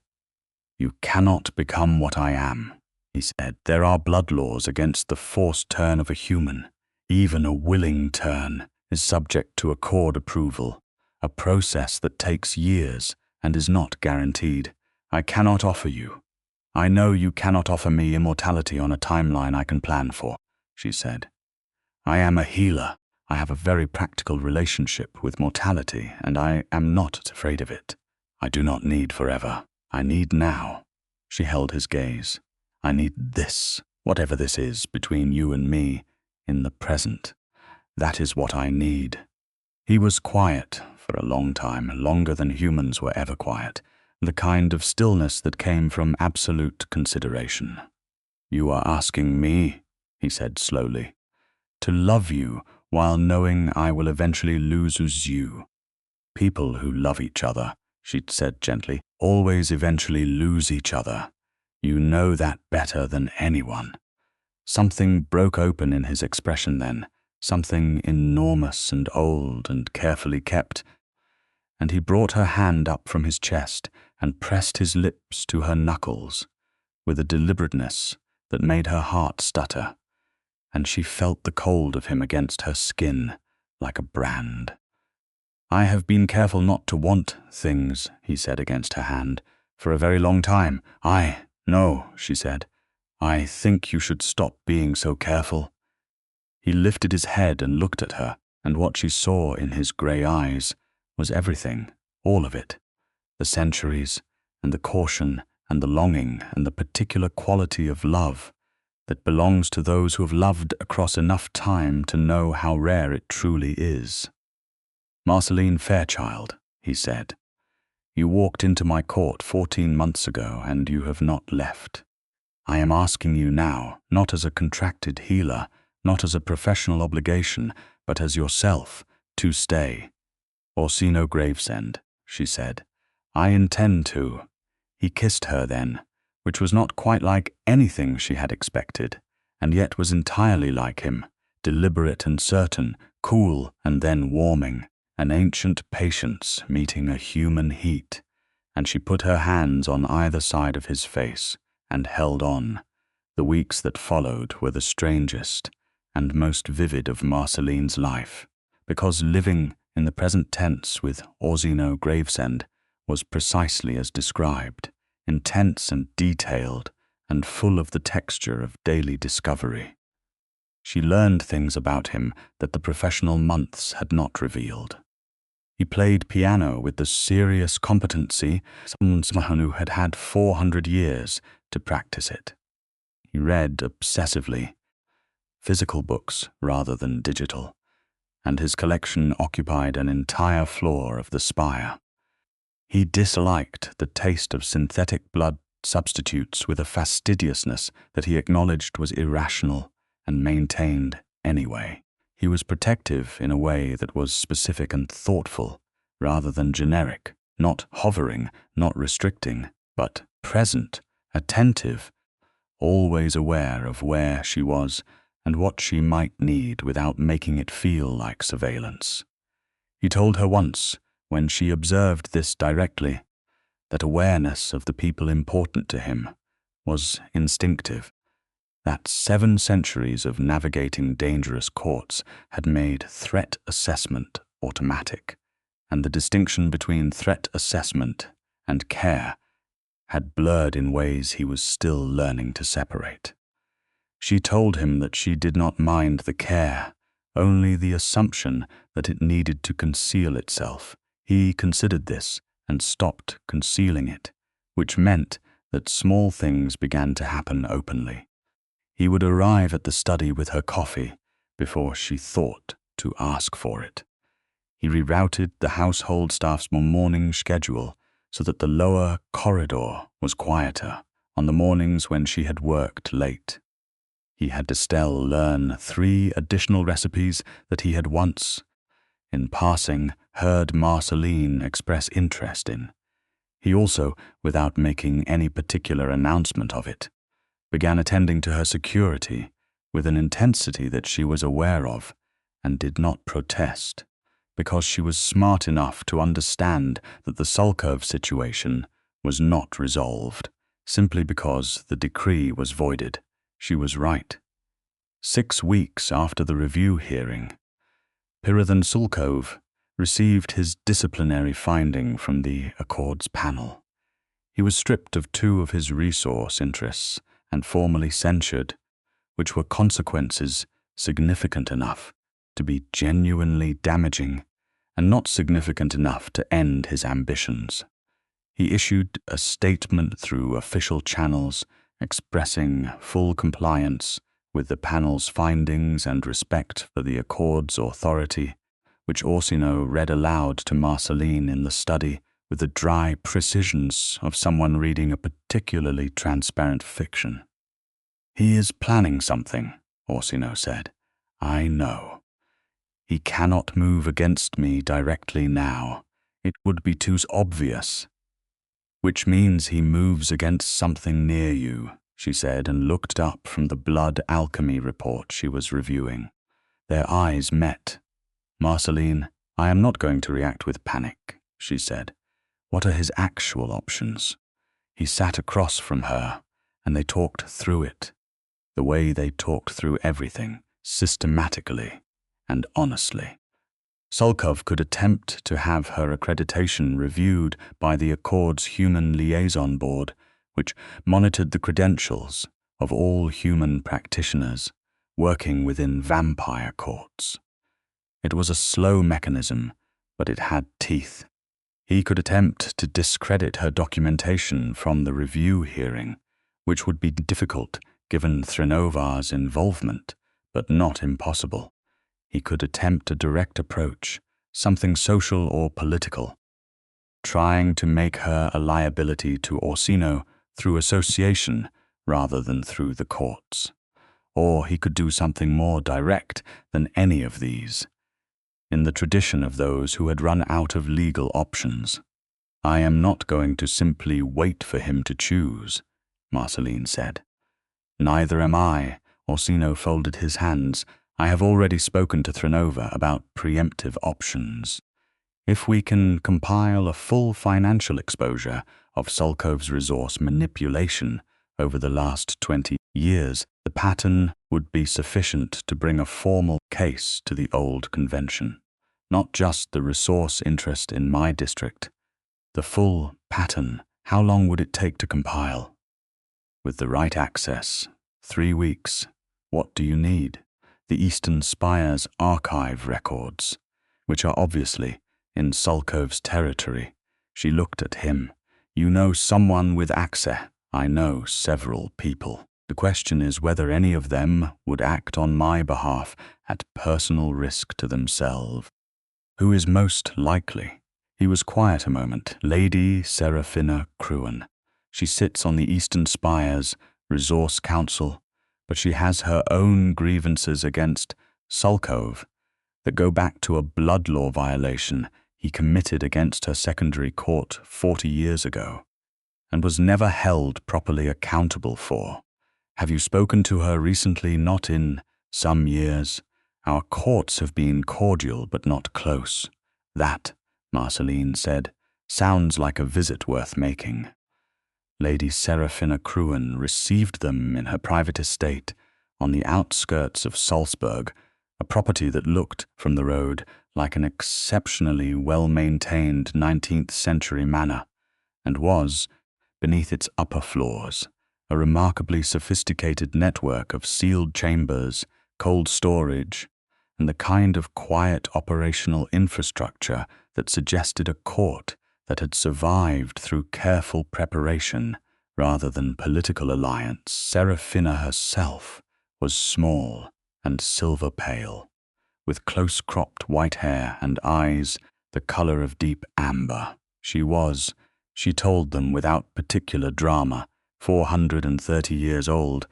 You cannot become what I am, he said. There are blood laws against the forced turn of a human. Even a willing turn is subject to accord approval, a process that takes years and is not guaranteed. I cannot offer you. I know you cannot offer me immortality on a timeline I can plan for, she said. I am a healer. I have a very practical relationship with mortality, and I am not afraid of it. I do not need forever. I need now. She held his gaze. I need this, whatever this is between you and me, in the present. That is what I need. He was quiet for a long time, longer than humans were ever quiet, the kind of stillness that came from absolute consideration. You are asking me, he said slowly, to love you while knowing I will eventually lose you. People who love each other, she said gently, always eventually lose each other. You know that better than anyone. Something broke open in his expression then, something enormous and old and carefully kept, and he brought her hand up from his chest and pressed his lips to her knuckles with a deliberateness that made her heart stutter, and she felt the cold of him against her skin like a brand. I have been careful not to want things, he said against her hand, for a very long time. No, she said. I think you should stop being so careful. He lifted his head and looked at her, and what she saw in his grey eyes was everything, all of it. The centuries, and the caution, and the longing, and the particular quality of love that belongs to those who have loved across enough time to know how rare it truly is. Marcelline Fairchild, he said, you walked into my court 14 months ago, and you have not left. I am asking you now, not as a contracted healer, not as a professional obligation, but as yourself, to stay. Orsino Gravesend, she said. I intend to. He kissed her then, which was not quite like anything she had expected, and yet was entirely like him, deliberate and certain, cool and then warming, an ancient patience meeting a human heat, and she put her hands on either side of his face and held on. The weeks that followed were the strangest and most vivid of Marcelline's life, because living in the present tense with Orsino Gravesend was precisely as described, intense and detailed, and full of the texture of daily discovery. She learned things about him that the professional months had not revealed. He played piano with the serious competency of someone who had had 400 years to practice it. He read obsessively, physical books rather than digital, and his collection occupied an entire floor of the spire. He disliked the taste of synthetic blood substitutes with a fastidiousness that he acknowledged was irrational and maintained anyway. He was protective in a way that was specific and thoughtful, rather than generic, not hovering, not restricting, but present, attentive, always aware of where she was and what she might need without making it feel like surveillance. He told her once, when she observed this directly, that awareness of the people important to him was instinctive, that 7 centuries of navigating dangerous courts had made threat assessment automatic, and the distinction between threat assessment and care had blurred in ways he was still learning to separate. She told him that she did not mind the care, only the assumption that it needed to conceal itself. He considered this and stopped concealing it, which meant that small things began to happen openly. He would arrive at the study with her coffee before she thought to ask for it. He rerouted the household staff's morning schedule so that the lower corridor was quieter on the mornings when she had worked late. He had Estelle learn 3 additional recipes that he had once, in passing, heard Marcelline express interest in. He also, without making any particular announcement of it, began attending to her security with an intensity that she was aware of and did not protest, because she was smart enough to understand that the Sulkov situation was not resolved simply because the decree was voided. She was right. 6 weeks after the review hearing, Pirathan Sulkov received his disciplinary finding from the Accord's panel. He was stripped of 2 of his resource interests and formally censured, which were consequences significant enough to be genuinely damaging and not significant enough to end his ambitions. He issued a statement through official channels expressing full compliance with the panel's findings and respect for the Accord's authority, which Orsino read aloud to Marcelline in the study with the dry precision of someone reading a particularly transparent fiction. "He is planning something," Orsino said. "I know. He cannot move against me directly now. It would be too obvious." "Which means he moves against something near you," she said, and looked up from the blood alchemy report she was reviewing. Their eyes met. "Marcelline, I am not going to react with panic," she said. "What are his actual options?" He sat across from her, and they talked through it, the way they talked through everything, systematically and honestly. Sulkov could attempt to have her accreditation reviewed by the Accord's Human Liaison Board, which monitored the credentials of all human practitioners working within vampire courts. It was a slow mechanism, but it had teeth. He could attempt to discredit her documentation from the review hearing, which would be difficult given Thrinovar's involvement, but not impossible. He could attempt a direct approach, something social or political, trying to make her a liability to Orsino through association rather than through the courts. Or he could do something more direct than any of these, in the tradition of those who had run out of legal options. "I am not going to simply wait for him to choose," Marcelline said. "Neither am I," Orsino folded his hands. "I have already spoken to Thrinova about preemptive options. If we can compile a full financial exposure of Sulkov's resource manipulation over the last 20 years, the pattern would be sufficient to bring a formal case to the old convention. Not just the resource interest in my district. The full pattern. How long would it take to compile?" "With the right access, 3 weeks. What do you need?" "The Eastern Spire's archive records, which are obviously in Sulkov's territory." She looked at him. "You know someone with access." "I know several people. The question is whether any of them would act on my behalf at personal risk to themselves." "Who is most likely?" He was quiet a moment. "Lady Seraphina Cruan. She sits on the Eastern Spire's Resource Council, but she has her own grievances against Sulkov that go back to a blood law violation he committed against her secondary court 40 years ago. and was never held properly accountable for. Have you spoken to her recently? Not in some years. Our courts have been cordial but not close. That, Marcelline said, sounds like a visit worth making. Lady Seraphina Cruin received them in her private estate on the outskirts of Salzburg, a property that looked, from the road, like an exceptionally well-maintained 19th-century manor, and was, beneath its upper floors, a remarkably sophisticated network of sealed chambers, cold storage, and the kind of quiet operational infrastructure that suggested a court that had survived through careful preparation rather than political alliance. Seraphina herself was small and silver-pale, with close-cropped white hair and eyes the color of deep amber. She told them without particular drama, 430 years old,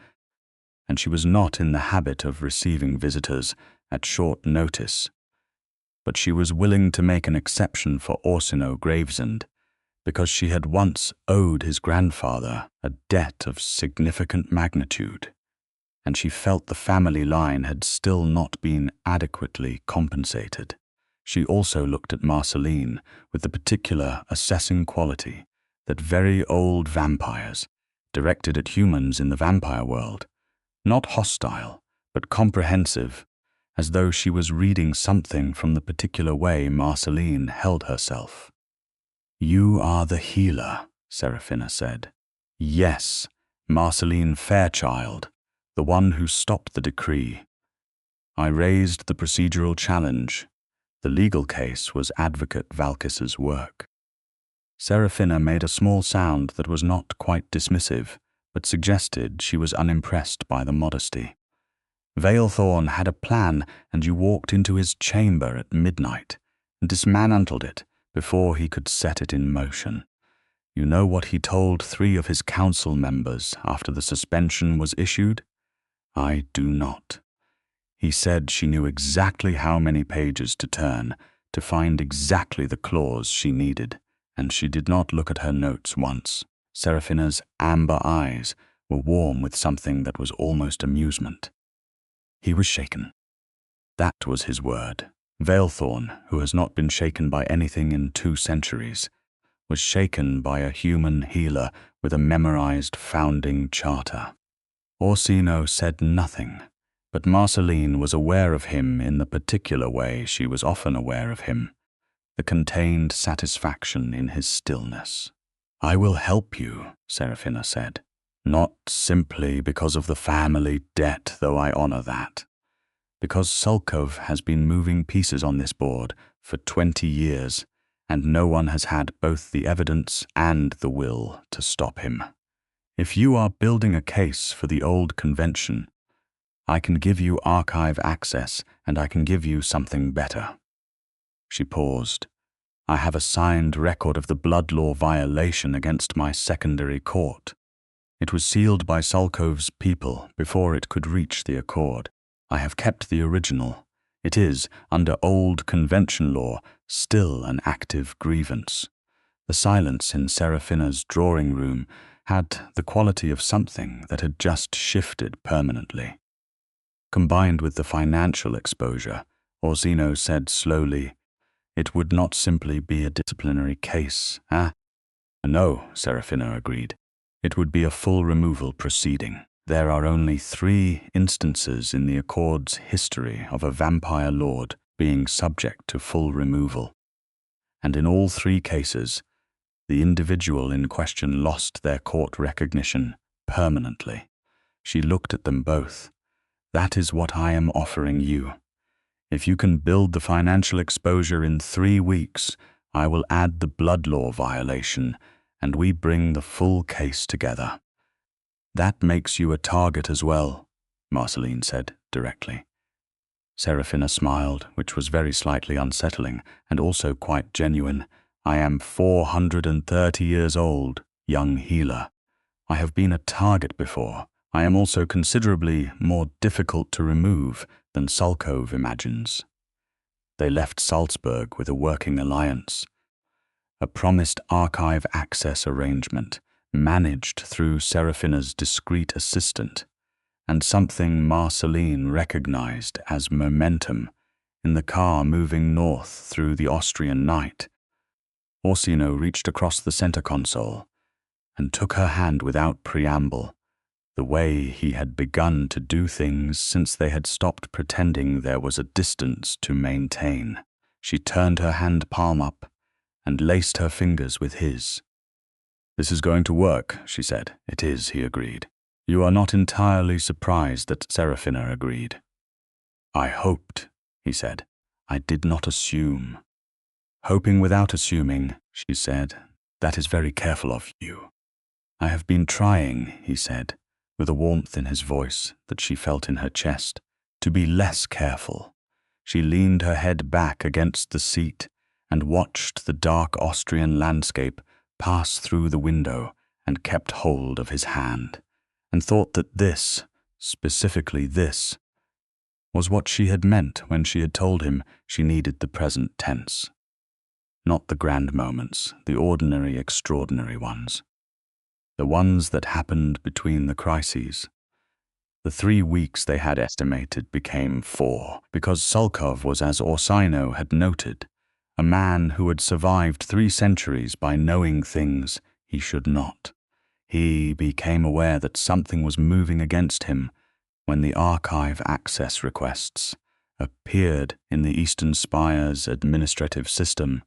and she was not in the habit of receiving visitors at short notice. But she was willing to make an exception for Orsino Gravesend, because she had once owed his grandfather a debt of significant magnitude, and she felt the family line had still not been adequately compensated. She also looked at Marcelline with the particular assessing quality that very old vampires, directed at humans in the vampire world, not hostile, but comprehensive, as though she was reading something from the particular way Marcelline held herself. "You are the healer," Seraphina said. "Yes, Marcelline Fairchild, the one who stopped the decree. I raised the procedural challenge. The legal case was Advocate Valkis's work." Seraphina made a small sound that was not quite dismissive, but suggested she was unimpressed by the modesty. "Veilthorn had a plan, and you walked into his chamber at midnight and dismantled it before he could set it in motion. You know what he told 3 of his council members after the suspension was issued? I do not. He said she knew exactly how many pages to turn to find exactly the clause she needed, and she did not look at her notes once. Seraphina's amber eyes were warm with something that was almost amusement. He was shaken. That was his word. Veilthorn, who has not been shaken by anything in 2 centuries, was shaken by a human healer with a memorized founding charter. Orsino said nothing, but Marcelline was aware of him in the particular way she was often aware of him, the contained satisfaction in his stillness. "I will help you," Seraphina said. "Not simply because of the family debt, though I honor that. Because Sulkov has been moving pieces on this board for 20 years, and no one has had both the evidence and the will to stop him. If you are building a case for the old convention, I can give you archive access, and I can give you something better." She paused. "I have a signed record of the blood law violation against my secondary court. It was sealed by Sulkov's people before it could reach the Accord. I have kept the original. It is, under old convention law, still an active grievance." The silence in Seraphina's drawing room had the quality of something that had just shifted permanently. Combined with the financial exposure, Orsino said slowly, "It would not simply be a disciplinary case, eh?" "No," Seraphina agreed. "It would be a full removal proceeding. There are only 3 instances in the Accord's history of a vampire lord being subject to full removal. And in all 3 cases, the individual in question lost their court recognition permanently." She looked at them both. "That is what I am offering you. If you can build the financial exposure in 3 weeks, I will add the blood law violation, and we bring the full case together." "That makes you a target as well," Marcelline said directly. Seraphina smiled, which was very slightly unsettling and also quite genuine. "I am 430 years old, young healer. I have been a target before. I am also considerably more difficult to remove than Sulkov imagines." They left Salzburg with a working alliance, a promised archive access arrangement, managed through Serafina's discreet assistant, and something Marcelline recognized as momentum in the car moving north through the Austrian night. Orsino reached across the center console and took her hand without preamble, the way he had begun to do things since they had stopped pretending there was a distance to maintain. She turned her hand palm up and laced her fingers with his. "This is going to work," she said. "It is," he agreed. "You are not entirely surprised that Serafina agreed." "I hoped," he said. "I did not assume." "Hoping without assuming," she said. "That is very careful of you." "I have been trying," he said, with a warmth in his voice that she felt in her chest, "to be less careful." She leaned her head back against the seat and watched the dark Austrian landscape pass through the window and kept hold of his hand, and thought that this, specifically this, was what she had meant when she had told him she needed the present tense. Not the grand moments, the ordinary, extraordinary ones. The ones that happened between the crises. The 3 weeks they had estimated became 4, because Sulkov was, as Orsino had noted, a man who had survived 3 centuries by knowing things he should not. He became aware that something was moving against him when the archive access requests appeared in the Eastern Spire's administrative system,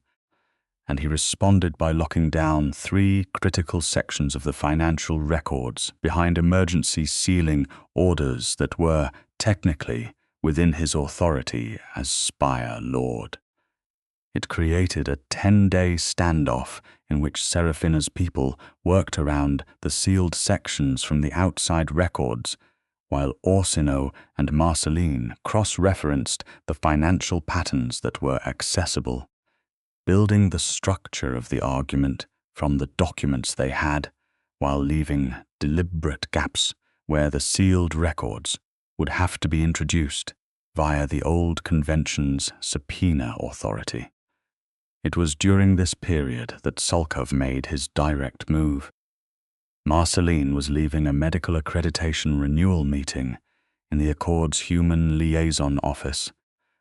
and he responded by locking down 3 critical sections of the financial records behind emergency sealing orders that were, technically, within his authority as Spire Lord. It created a 10-day standoff in which Serafina's people worked around the sealed sections from the outside records, while Orsino and Marcelline cross-referenced the financial patterns that were accessible, building the structure of the argument from the documents they had, while leaving deliberate gaps where the sealed records would have to be introduced via the old convention's subpoena authority. It was during this period that Sulkov made his direct move. Marcelline was leaving a medical accreditation renewal meeting in the Accord's Human Liaison Office,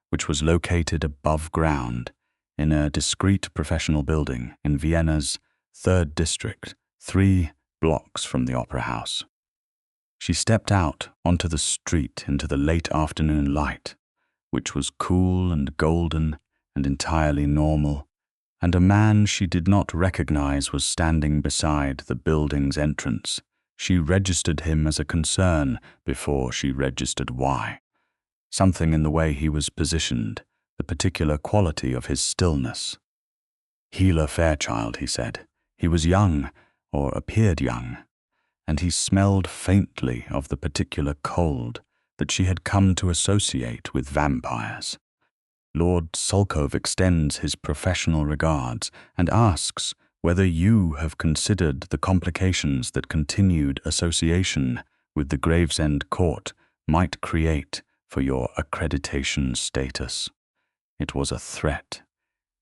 which was located above ground in a discreet professional building in Vienna's 3rd district, 3 blocks from the Opera House. She stepped out onto the street into the late afternoon light, which was cool and golden and entirely normal, and a man she did not recognize was standing beside the building's entrance. She registered him as a concern before she registered why. Something in the way he was positioned, the particular quality of his stillness. "Healer Fairchild," he said. He was young, or appeared young, and he smelled faintly of the particular cold that she had come to associate with vampires. "Lord Sulkov extends his professional regards and asks whether you have considered the complications that continued association with the Gravesend court might create for your accreditation status." It was a threat.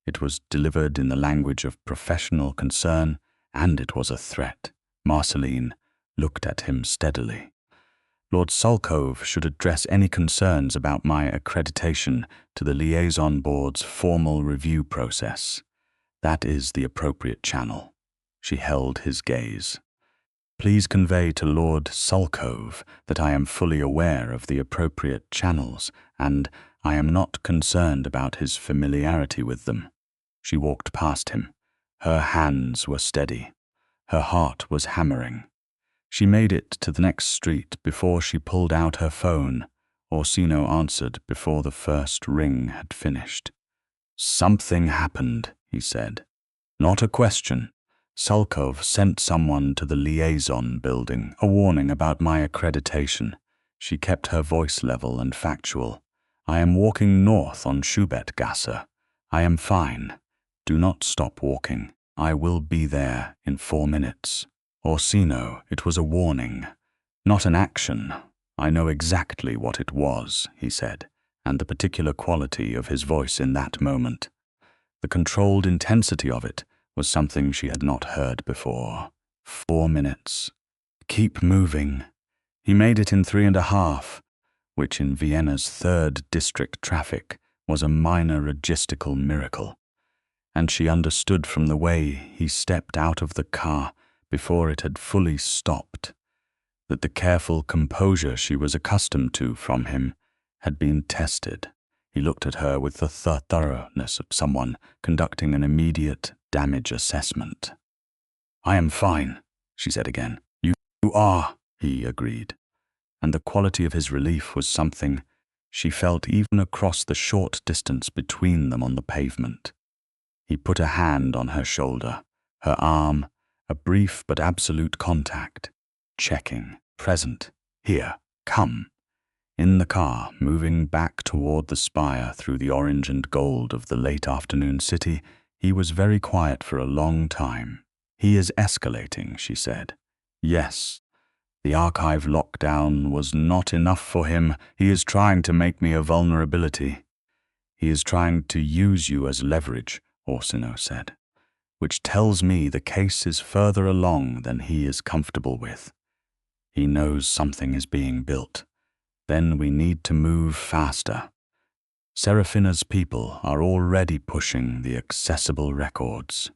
It was delivered in the language of professional concern, and it was a threat. Marcelline looked at him steadily. "Lord Sulkov should address any concerns about my accreditation to the Liaison Board's formal review process. That is the appropriate channel." She held his gaze. "Please convey to Lord Sulkov that I am fully aware of the appropriate channels, and I am not concerned about his familiarity with them." She walked past him. Her hands were steady. Her heart was hammering. She made it to the next street before she pulled out her phone. Orsino answered before the first ring had finished. "Something happened," he said. "Not a question. Sulkov sent someone to the liaison building, a warning about my accreditation." She kept her voice level and factual. "I am walking north on Schubertgasse. I am fine. Do not stop walking. I will be there in 4 minutes. Orsino, it was a warning, not an action. I know exactly what it was," he said, and the particular quality of his voice in that moment. The controlled intensity of it was something she had not heard before. 4 minutes. Keep moving. He made it in 3.5, which in Vienna's 3rd district traffic was a minor logistical miracle. And she understood from the way he stepped out of the car before it had fully stopped that the careful composure she was accustomed to from him had been tested. He looked at her with the thoroughness of someone conducting an immediate damage assessment. "I am fine," she said again. You are," he agreed. And the quality of his relief was something she felt even across the short distance between them on the pavement. He put a hand on her shoulder, her arm, a brief but absolute contact. Checking, present, here, come. In the car, moving back toward the spire through the orange and gold of the late afternoon city, he was very quiet for a long time. "He is escalating," she said. "Yes. The archive lockdown was not enough for him. He is trying to make me a vulnerability. He is trying to use you as leverage," Orsino said, "which tells me the case is further along than he is comfortable with. He knows something is being built. Then we need to move faster. Serafina's people are already pushing the accessible records.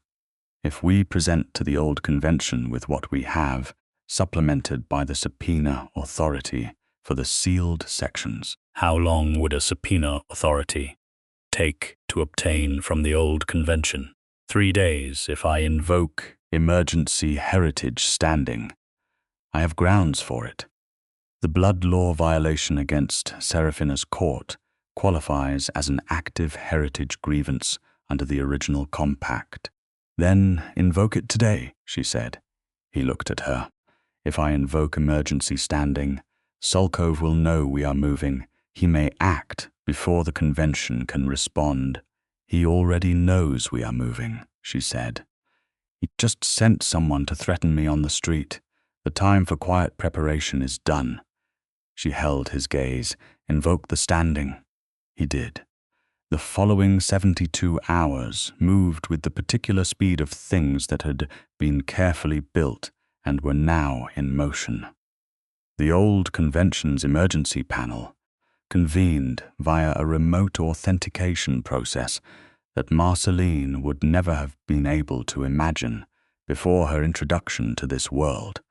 If we present to the old convention with what we have, supplemented by the subpoena authority for the sealed sections." How long would a subpoena authority take to obtain from the old convention? 3 days if I "Invoke emergency heritage standing. I have grounds for it. The blood law violation against Serafina's court qualifies as an active heritage grievance under the original compact." "Then invoke it today," she said. He looked at her. "If I invoke emergency standing, Sulkov will know we are moving. He may act before the convention can respond." "He already knows we are moving," she said. "He just sent someone to threaten me on the street. The time for quiet preparation is done." She held his gaze. "Invoke the standing." He did. The following 72 hours moved with the particular speed of things that had been carefully built and were now in motion. The old convention's emergency panel convened via a remote authentication process that Marcelline would never have been able to imagine before her introduction to this world,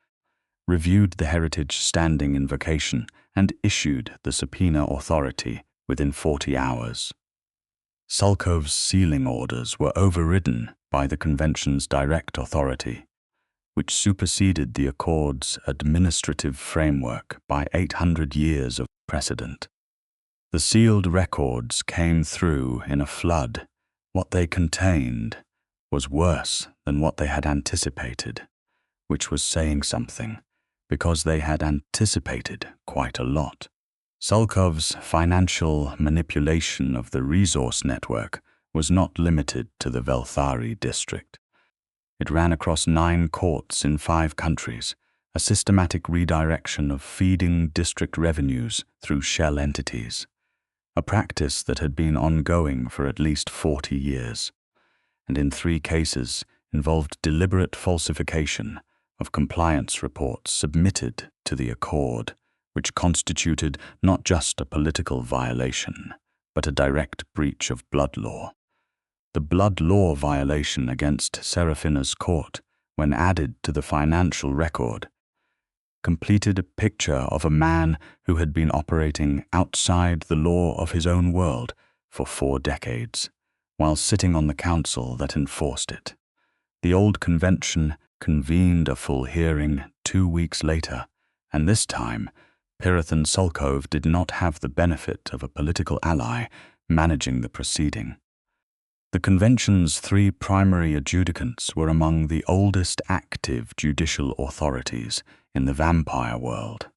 reviewed the heritage standing invocation, and issued the subpoena authority within 40 hours. Sulkov's sealing orders were overridden by the convention's direct authority, which superseded the Accord's administrative framework by 800 years of precedent. The sealed records came through in a flood. What they contained was worse than what they had anticipated, which was saying something, because they had anticipated quite a lot. Sulkov's financial manipulation of the resource network was not limited to the Velthari district. It ran across 9 courts in 5 countries, a systematic redirection of feeding district revenues through shell entities, a practice that had been ongoing for at least 40 years, and in 3 cases involved deliberate falsification of compliance reports submitted to the Accord, which constituted not just a political violation, but a direct breach of blood law. The blood law violation against Serafina's court, when added to the financial record, completed a picture of a man who had been operating outside the law of his own world for 4 decades, while sitting on the council that enforced it. The old convention convened a full hearing 2 weeks later, and this time Pirathan Sulkov did not have the benefit of a political ally managing the proceeding. The convention's 3 primary adjudicants were among the oldest active judicial authorities in the vampire world,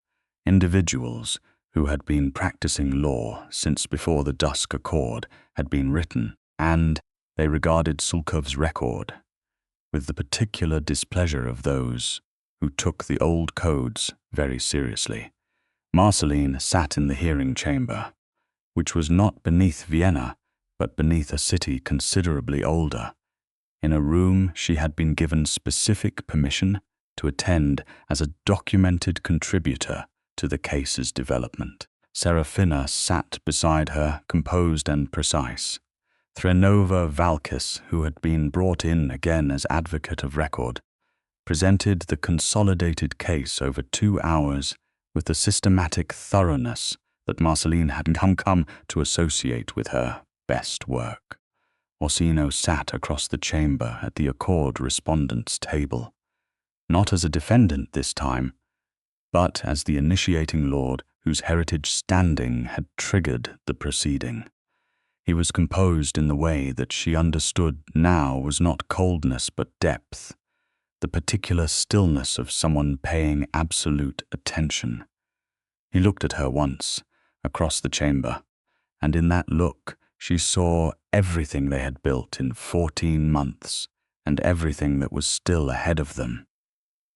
individuals who had been practicing law since before the Dusk Accord had been written, and they regarded Sulkov's record with the particular displeasure of those who took the old codes very seriously. Marcelline sat in the hearing chamber, which was not beneath Vienna, but beneath a city considerably older, in a room she had been given specific permission to attend as a documented contributor to the case's development. Serafina sat beside her, composed and precise. Threnova Valkis, who had been brought in again as advocate of record, presented the consolidated case over 2 hours with the systematic thoroughness that Marcelline had come to associate with her best work. Orsino sat across the chamber at the Accord respondents' table, not as a defendant this time, but as the initiating lord whose heritage standing had triggered the proceeding. He was composed in the way that she understood now was not coldness but depth, the particular stillness of someone paying absolute attention. He looked at her once, across the chamber, and in that look she saw everything they had built in 14 months and everything that was still ahead of them.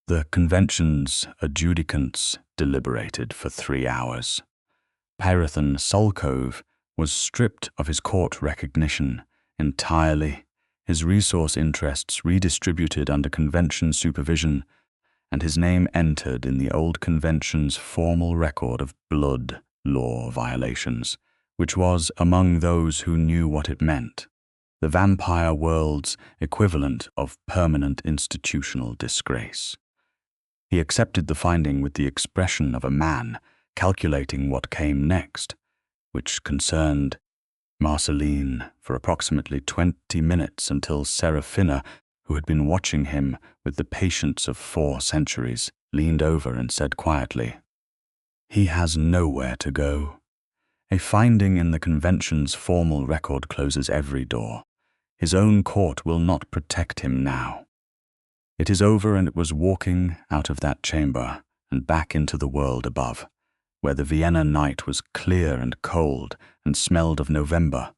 The convention's adjudicants deliberated for 3 hours. Pyrathon Sulcove was stripped of his court recognition entirely, his resource interests redistributed under convention supervision, and his name entered in the old convention's formal record of blood law violations, which was among those who knew what it meant, the vampire world's equivalent of permanent institutional disgrace. He accepted the finding with the expression of a man calculating what came next, which concerned Marcelline for approximately 20 minutes until Serafina, who had been watching him with the patience of 4 centuries, leaned over and said quietly, "He has nowhere to go. A finding in the convention's formal record closes every door. His own court will not protect him now. It is over, and it was walking out of that chamber and back into the world above, where the Vienna night was clear and cold and smelled of November."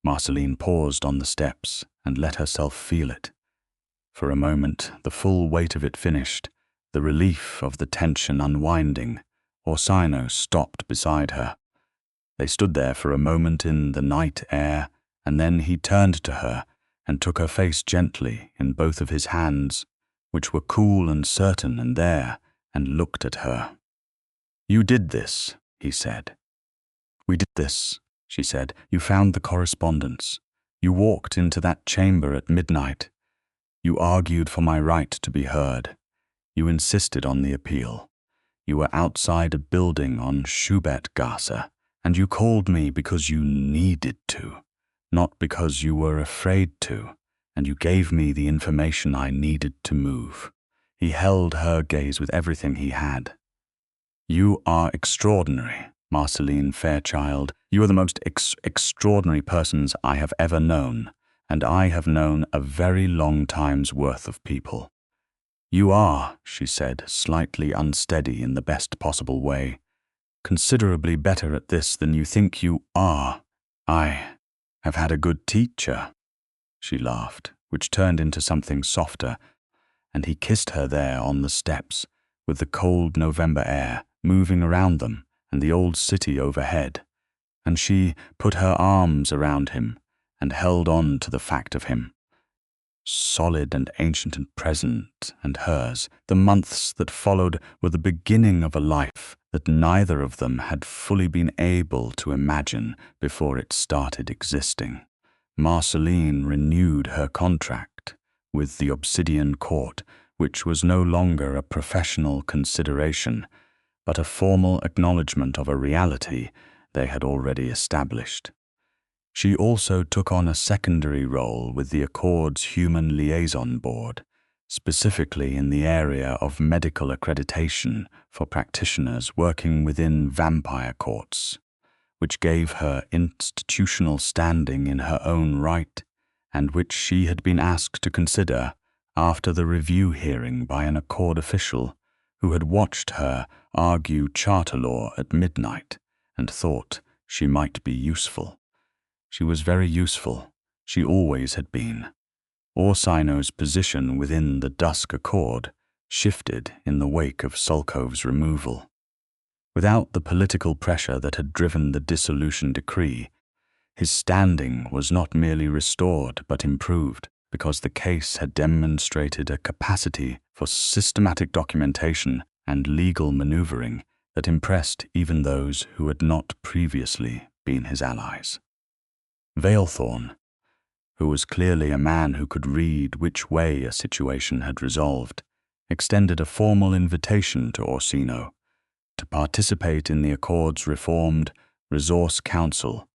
Marcelline paused on the steps and let herself feel it. For a moment, the full weight of it finished, the relief of the tension unwinding. Orsino stopped beside her. They stood there for a moment in the night air, and then he turned to her and took her face gently in both of his hands, which were cool and certain and there, and looked at her. "You did this," he said. "We did this," she said. "You found the correspondence. You walked into that chamber at midnight. You argued for my right to be heard. You insisted on the appeal. You were outside a building on Schubertgasse, and you called me because you needed to, not because you were afraid to, and you gave me the information I needed to move." He held her gaze with everything he had. "You are extraordinary, Marcelline Fairchild. You are the most extraordinary persons I have ever known, and I have known a very long time's worth of people. You are," she said, slightly unsteady in the best possible way, "considerably better at this than you think you are. I have had a good teacher." She laughed, which turned into something softer, and he kissed her there on the steps, with the cold November air moving around them and the old city overhead, and she put her arms around him and held on to the fact of him, solid and ancient and present, and hers. The months that followed were the beginning of a life that neither of them had fully been able to imagine before it started existing. Marcelline renewed her contract with the Obsidian Court, which was no longer a professional consideration, but a formal acknowledgement of a reality they had already established. She also took on a secondary role with the Accord's Human Liaison Board, specifically in the area of medical accreditation for practitioners working within vampire courts, which gave her institutional standing in her own right, and which she had been asked to consider after the review hearing by an Accord official who had watched her argue charter law at midnight and thought she might be useful. She was very useful. She always had been. Orsino's position within the Dusk Accord shifted in the wake of Sulcove's removal. Without the political pressure that had driven the dissolution decree, his standing was not merely restored but improved, because the case had demonstrated a capacity for systematic documentation and legal maneuvering that impressed even those who had not previously been his allies. Valethorn, who was clearly a man who could read which way a situation had resolved, extended a formal invitation to Orsino to participate in the Accord's reformed Resource Council,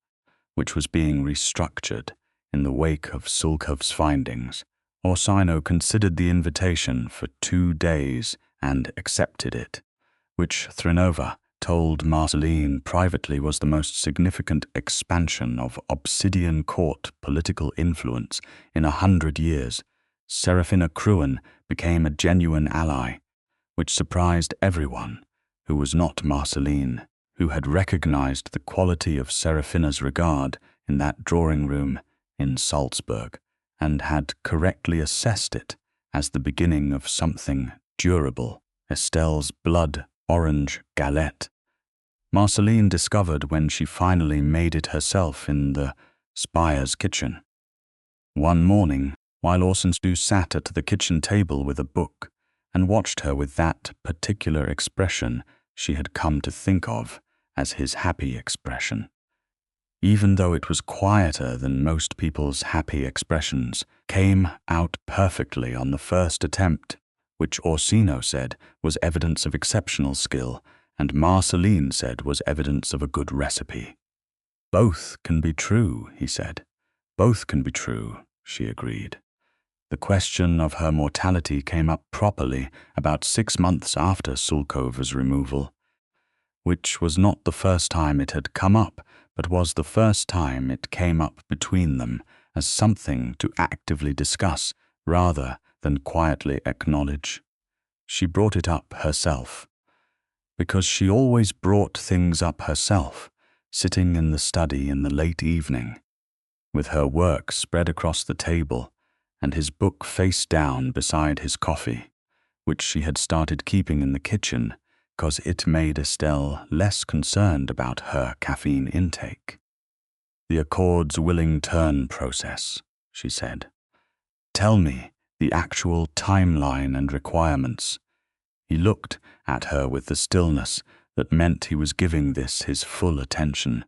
which was being restructured in the wake of Sulkov's findings. Orsino considered the invitation for 2 days and accepted it, which Thrinova told Marcelline privately was the most significant expansion of Obsidian Court political influence in 100 years. Serafina Cruan became a genuine ally, which surprised everyone who was not Marcelline, who had recognized the quality of Serafina's regard in that drawing room in Salzburg and had correctly assessed it as the beginning of something durable. Estelle's blood orange galette Marcelline discovered when she finally made it herself in the Spire's kitchen. One morning, while Orsino sat at the kitchen table with a book and watched her with that particular expression she had come to think of as his happy expression. Even though it was quieter than most people's happy expressions, came out perfectly on the first attempt, which Orsino said was evidence of exceptional skill, and Marcelline said was evidence of a good recipe. Both can be true, he said. Both can be true, she agreed. The question of her mortality came up properly about 6 months after Sulkov's removal, which was not the first time it had come up, but was the first time it came up between them as something to actively discuss rather than quietly acknowledge. She brought it up herself, because she always brought things up herself, sitting in the study in the late evening, with her work spread across the table and his book face down beside his coffee, which she had started keeping in the kitchen because it made Estelle less concerned about her caffeine intake. The Accord's willing turn process, she said. Tell me the actual timeline and requirements. He looked at her with the stillness that meant he was giving this his full attention.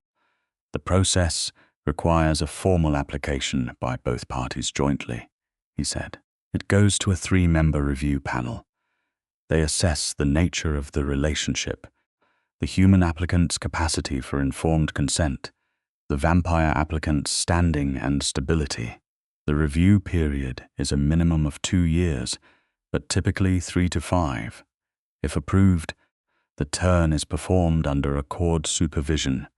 The process requires a formal application by both parties jointly, he said. It goes to a 3-member review panel. They assess the nature of the relationship, the human applicant's capacity for informed consent, the vampire applicant's standing and stability. The review period is a minimum of 2 years, but typically 3 to 5. If approved, the turn is performed under Accord supervision,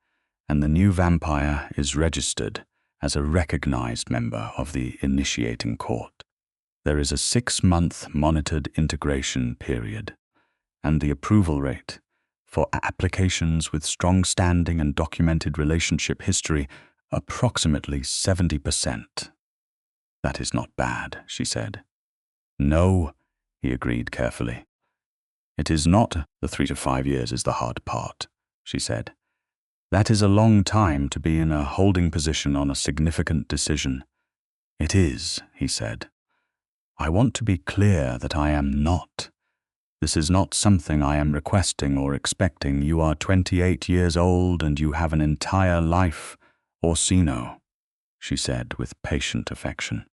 and the new vampire is registered as a recognized member of the initiating court. There is a 6-month monitored integration period, and the approval rate for applications with strong standing and documented relationship history approximately 70%. That is not bad, she said. No, he agreed carefully. It is not. The 3 to 5 years is the hard part, she said. That is a long time to be in a holding position on a significant decision. It is, he said. I want to be clear that I am not. This is not something I am requesting or expecting. You are 28 years old and you have an entire life, Orsino, she said with patient affection.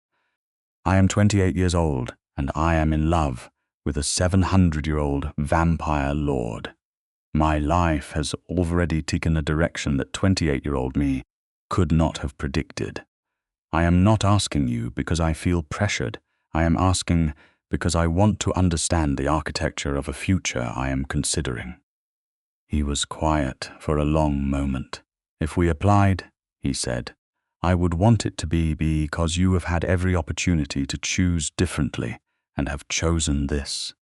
I am 28 years old and I am in love with a 700-year-old vampire lord. My life has already taken a direction that 28-year-old me could not have predicted. I am not asking you because I feel pressured. I am asking because I want to understand the architecture of a future I am considering. He was quiet for a long moment. If we applied, he said, I would want it to be because you have had every opportunity to choose differently and have chosen this.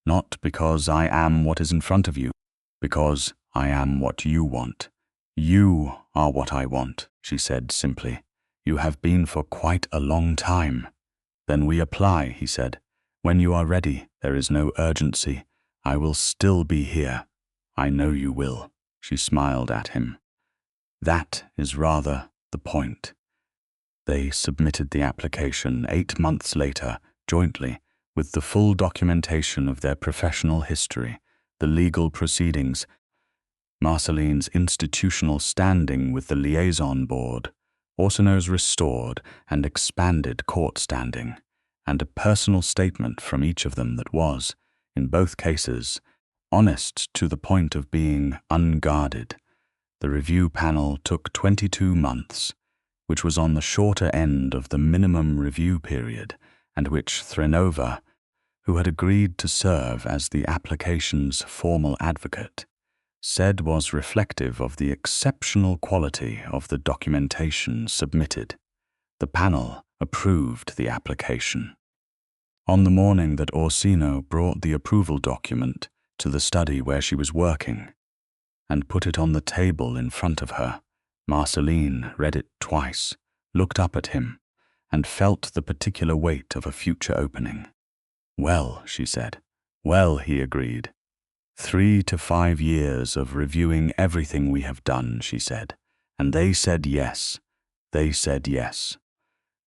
Not because I am what is in front of you, because I am what you want. You are what I want, she said simply. You have been for quite a long time. Then we apply, he said. When you are ready, there is no urgency. I will still be here. I know you will. She smiled at him. That is rather the point. They submitted the application 8 months later, jointly, with the full documentation of their professional history, the legal proceedings, Marceline's institutional standing with the liaison board, Orsino's restored and expanded court standing, and a personal statement from each of them that was, in both cases, honest to the point of being unguarded. The review panel took 22 months, which was on the shorter end of the minimum review period, and which Threnova, who had agreed to serve as the application's formal advocate, said was reflective of the exceptional quality of the documentation submitted. The panel approved the application. On the morning that Orsino brought the approval document to the study where she was working and put it on the table in front of her, Marcelline read it twice, looked up at him, and felt the particular weight of a future opening. "Well," she said. "Well," he agreed. 3 to 5 years of reviewing everything we have done," she said, "and they said yes. They said yes."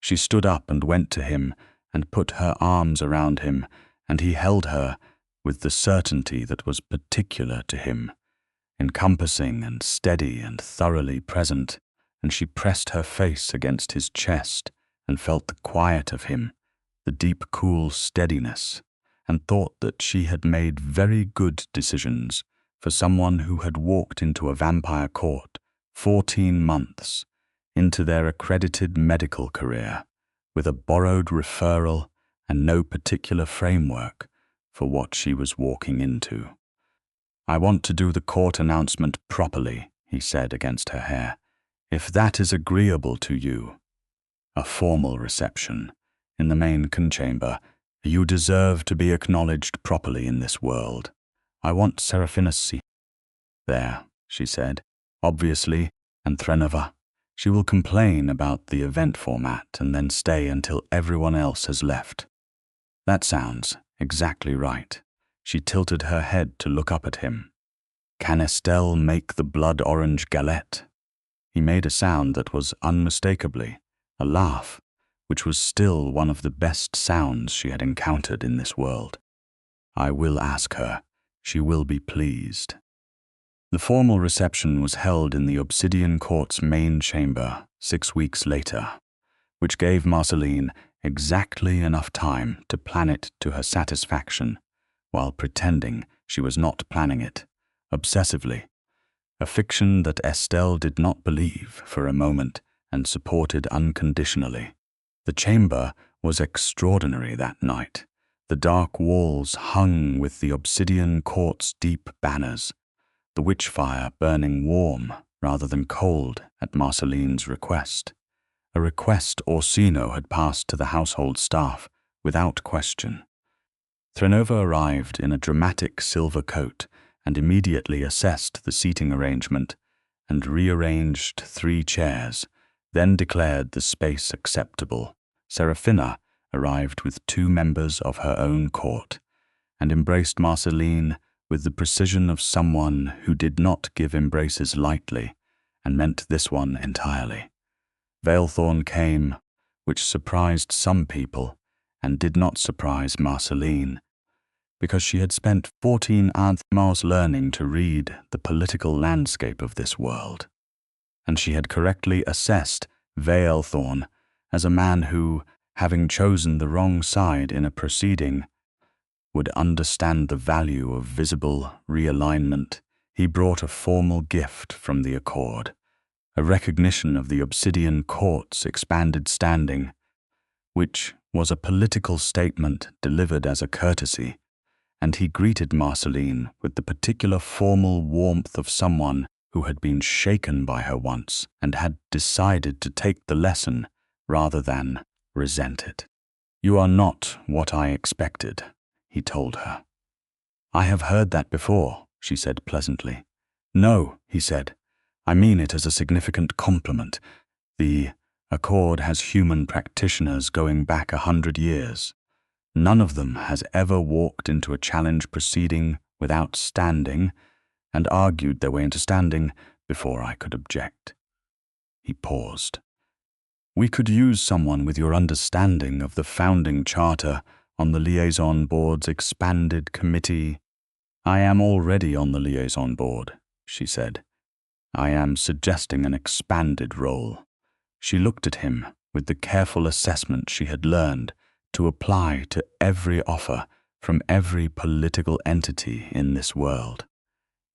She stood up and went to him and put her arms around him, and he held her with the certainty that was particular to him, encompassing and steady and thoroughly present, and she pressed her face against his chest and felt the quiet of him, the deep cool steadiness, and thought that she had made very good decisions for someone who had walked into a vampire court 14 months into their accredited medical career with a borrowed referral and no particular framework for what she was walking into. "I want to do the court announcement properly," he said against her hair, "if that is agreeable to you. A formal reception in the main conchamber. You deserve to be acknowledged properly in this world. I want Seraphina's seat." "There," she said, obviously, and Threnova. "She will complain about the event format and then stay until everyone else has left." "That sounds exactly right." She tilted her head to look up at him. "Can Estelle make the blood-orange galette?" He made a sound that was unmistakably a laugh, which was still one of the best sounds she had encountered in this world. "I will ask her. She will be pleased." The formal reception was held in the Obsidian Court's main chamber 6 weeks later, which gave Marcelline exactly enough time to plan it to her satisfaction, while pretending she was not planning it, obsessively, a fiction that Estelle did not believe for a moment and supported unconditionally. The chamber was extraordinary that night. The dark walls hung with the Obsidian Court's deep banners, the witch-fire burning warm rather than cold at Marcelline's request, a request Orsino had passed to the household staff without question. Threnova arrived in a dramatic silver coat and immediately assessed the seating arrangement and rearranged 3 chairs, then declared the space acceptable. Seraphina arrived with 2 members of her own court and embraced Marcelline with the precision of someone who did not give embraces lightly and meant this one entirely. Veilthorn came, which surprised some people and did not surprise Marcelline, because she had spent 14 months learning to read the political landscape of this world, and she had correctly assessed Veilthorn as a man who, having chosen the wrong side in a proceeding, would understand the value of visible realignment. He brought a formal gift from the Accord, a recognition of the Obsidian Court's expanded standing, which was a political statement delivered as a courtesy, and he greeted Marcelline with the particular formal warmth of someone who had been shaken by her once and had decided to take the lesson rather than resent it. "You are not what I expected," he told her. "I have heard that before," she said pleasantly. "No," he said. "I mean it as a significant compliment. The Accord has human practitioners going back 100 years. None of them has ever walked into a challenge proceeding without standing and argued their way into standing before I could object." He paused. We could use someone with your understanding of the founding charter on the liaison board's expanded committee. I am already on the liaison board, she said. I am suggesting an expanded role. She looked at him with the careful assessment she had learned to apply to every offer from every political entity in this world.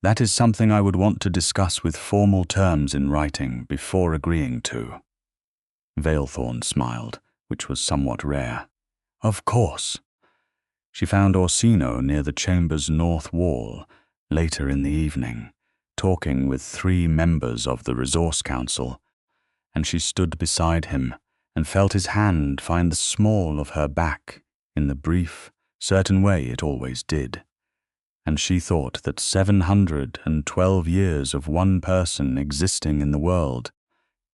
That is something I would want to discuss with formal terms in writing before agreeing to. Veilthorn smiled, which was somewhat rare. Of course. She found Orsino near the chamber's north wall later in the evening, talking with 3 members of the Resource Council, and she stood beside him and felt his hand find the small of her back in the brief, certain way it always did. And she thought that 712 years of one person existing in the world,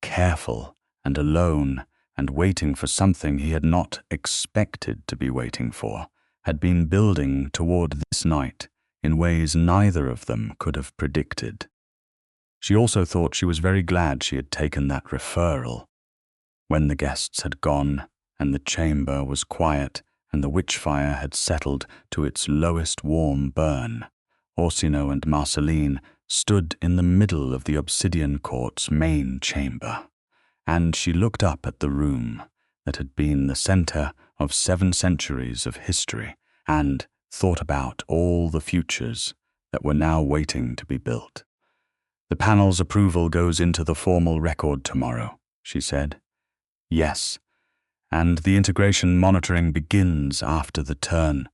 careful and alone and waiting for something he had not expected to be waiting for, had been building toward this night in ways neither of them could have predicted. She also thought she was very glad she had taken that referral. When the guests had gone, and the chamber was quiet, and the witch-fire had settled to its lowest warm burn, Orsino and Marcelline stood in the middle of the obsidian court's main chamber, and she looked up at the room that had been the center of 7 centuries of history, and thought about all the futures that were now waiting to be built. The panel's approval goes into the formal record tomorrow, she said. Yes, and the integration monitoring begins after the turn,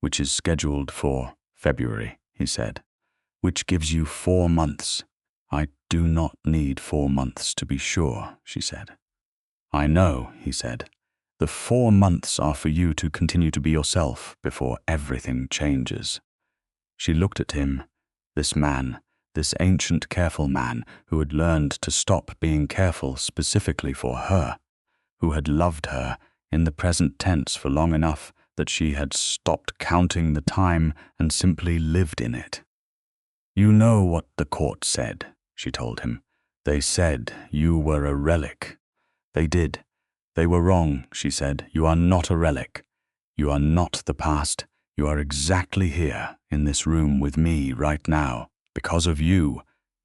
which is scheduled for February, he said, which gives you 4 months. I do not need 4 months to be sure, she said. I know, he said. The 4 months are for you to continue to be yourself before everything changes. She looked at him, this man, this ancient careful man who had learned to stop being careful specifically for her, who had loved her in the present tense for long enough that she had stopped counting the time and simply lived in it. You know what the court said, she told him. They said you were a relic. They did. They were wrong, she said. You are not a relic. You are not the past. You are exactly here in this room with me right now. Because of you,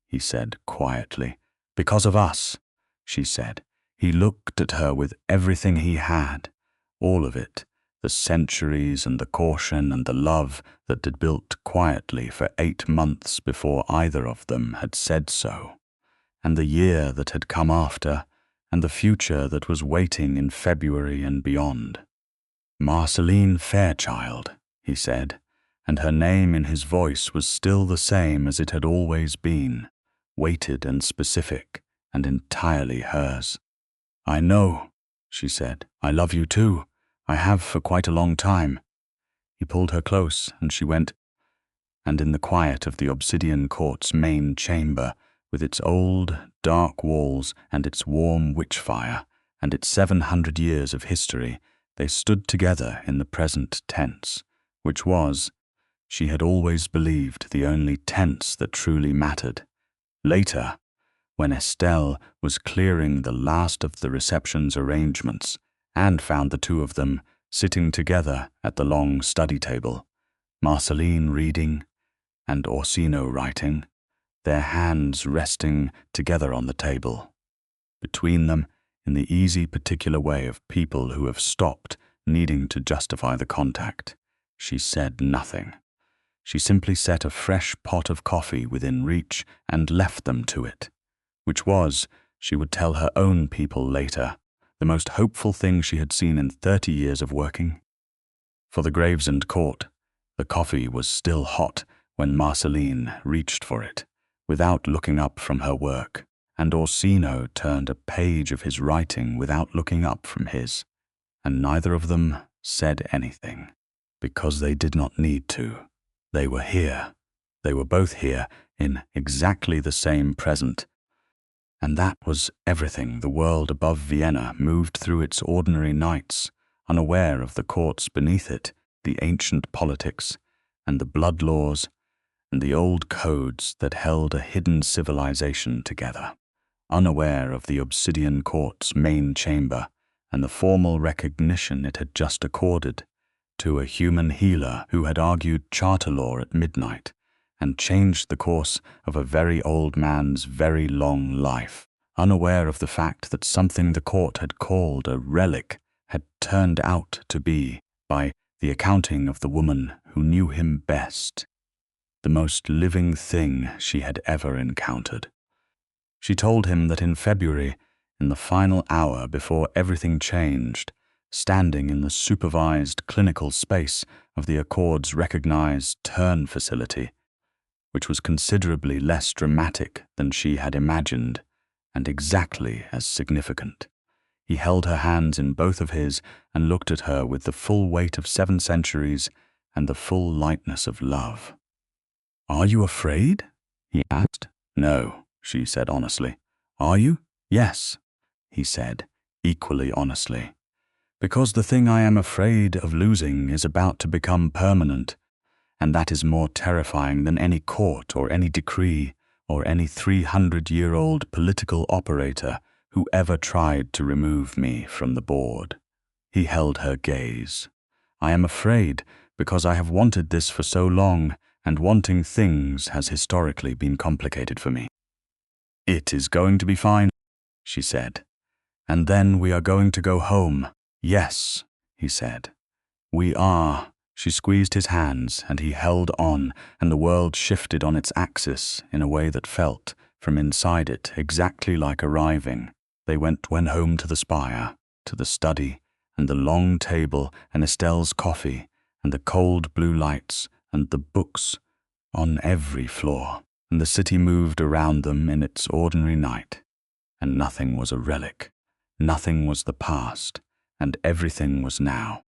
he said quietly. Because of us, she said. He looked at her with everything he had, all of it, the centuries and the caution and the love that had built quietly for 8 months before either of them had said so, and the year that had come after, and the future that was waiting in February and beyond. Marcelline Fairchild, he said, and her name in his voice was still the same as it had always been, weighted and specific, and entirely hers. I know, she said. I love you too. I have for quite a long time. He pulled her close, and she went, and in the quiet of the obsidian court's main chamber, with its old, dark walls and its warm witch-fire, and its 700 years of history, they stood together in the present tense, which was, she had always believed, the only tense that truly mattered. Later, when Estelle was clearing the last of the reception's arrangements and found the 2 of them sitting together at the long study table, Marcelline reading and Orsino writing, their hands resting together on the table. Between them, in the easy particular way of people who have stopped needing to justify the contact, she said nothing. She simply set a fresh pot of coffee within reach and left them to it, which was, she would tell her own people later, the most hopeful thing she had seen in 30 years of working. For the Gravesend court, the coffee was still hot when Marcelline reached for it, without looking up from her work, and Orsino turned a page of his writing without looking up from his, and neither of them said anything, because they did not need to. They were here. They were both here in exactly the same present, and that was everything. The world above Vienna moved through its ordinary nights, unaware of the courts beneath it, the ancient politics, and the blood laws, and the old codes that held a hidden civilization together. unaware of the obsidian court's main chamber and the formal recognition it had just accorded to a human healer who had argued charter law at midnight and changed the course of a very old man's very long life, unaware of the fact that something the court had called a relic had turned out to be, by the accounting of the woman who knew him best, the most living thing she had ever encountered. She told him that in February, in the final hour before everything changed, standing in the supervised clinical space of the Accord's recognized turn facility, which was considerably less dramatic than she had imagined, and exactly as significant. He held her hands in both of his and looked at her with the full weight of 7 centuries and the full lightness of love. "Are you afraid?" he asked. "No," she said honestly. "Are you?" "Yes," he said, equally honestly. "Because the thing I am afraid of losing is about to become permanent, and that is more terrifying than any court or any decree or any 300-year-old political operator who ever tried to remove me from the board." He held her gaze. "I am afraid because I have wanted this for so long, and wanting things has historically been complicated for me." "It is going to be fine," she said. "And then we are going to go home." "Yes," he said. "We are." She squeezed his hands, and he held on, and the world shifted on its axis in a way that felt, from inside it, exactly like arriving. They went home to the spire, to the study, and the long table, and Estelle's coffee, and the cold blue lights, and the books on every floor, and the city moved around them in its ordinary night, and nothing was a relic, nothing was the past, and everything was now.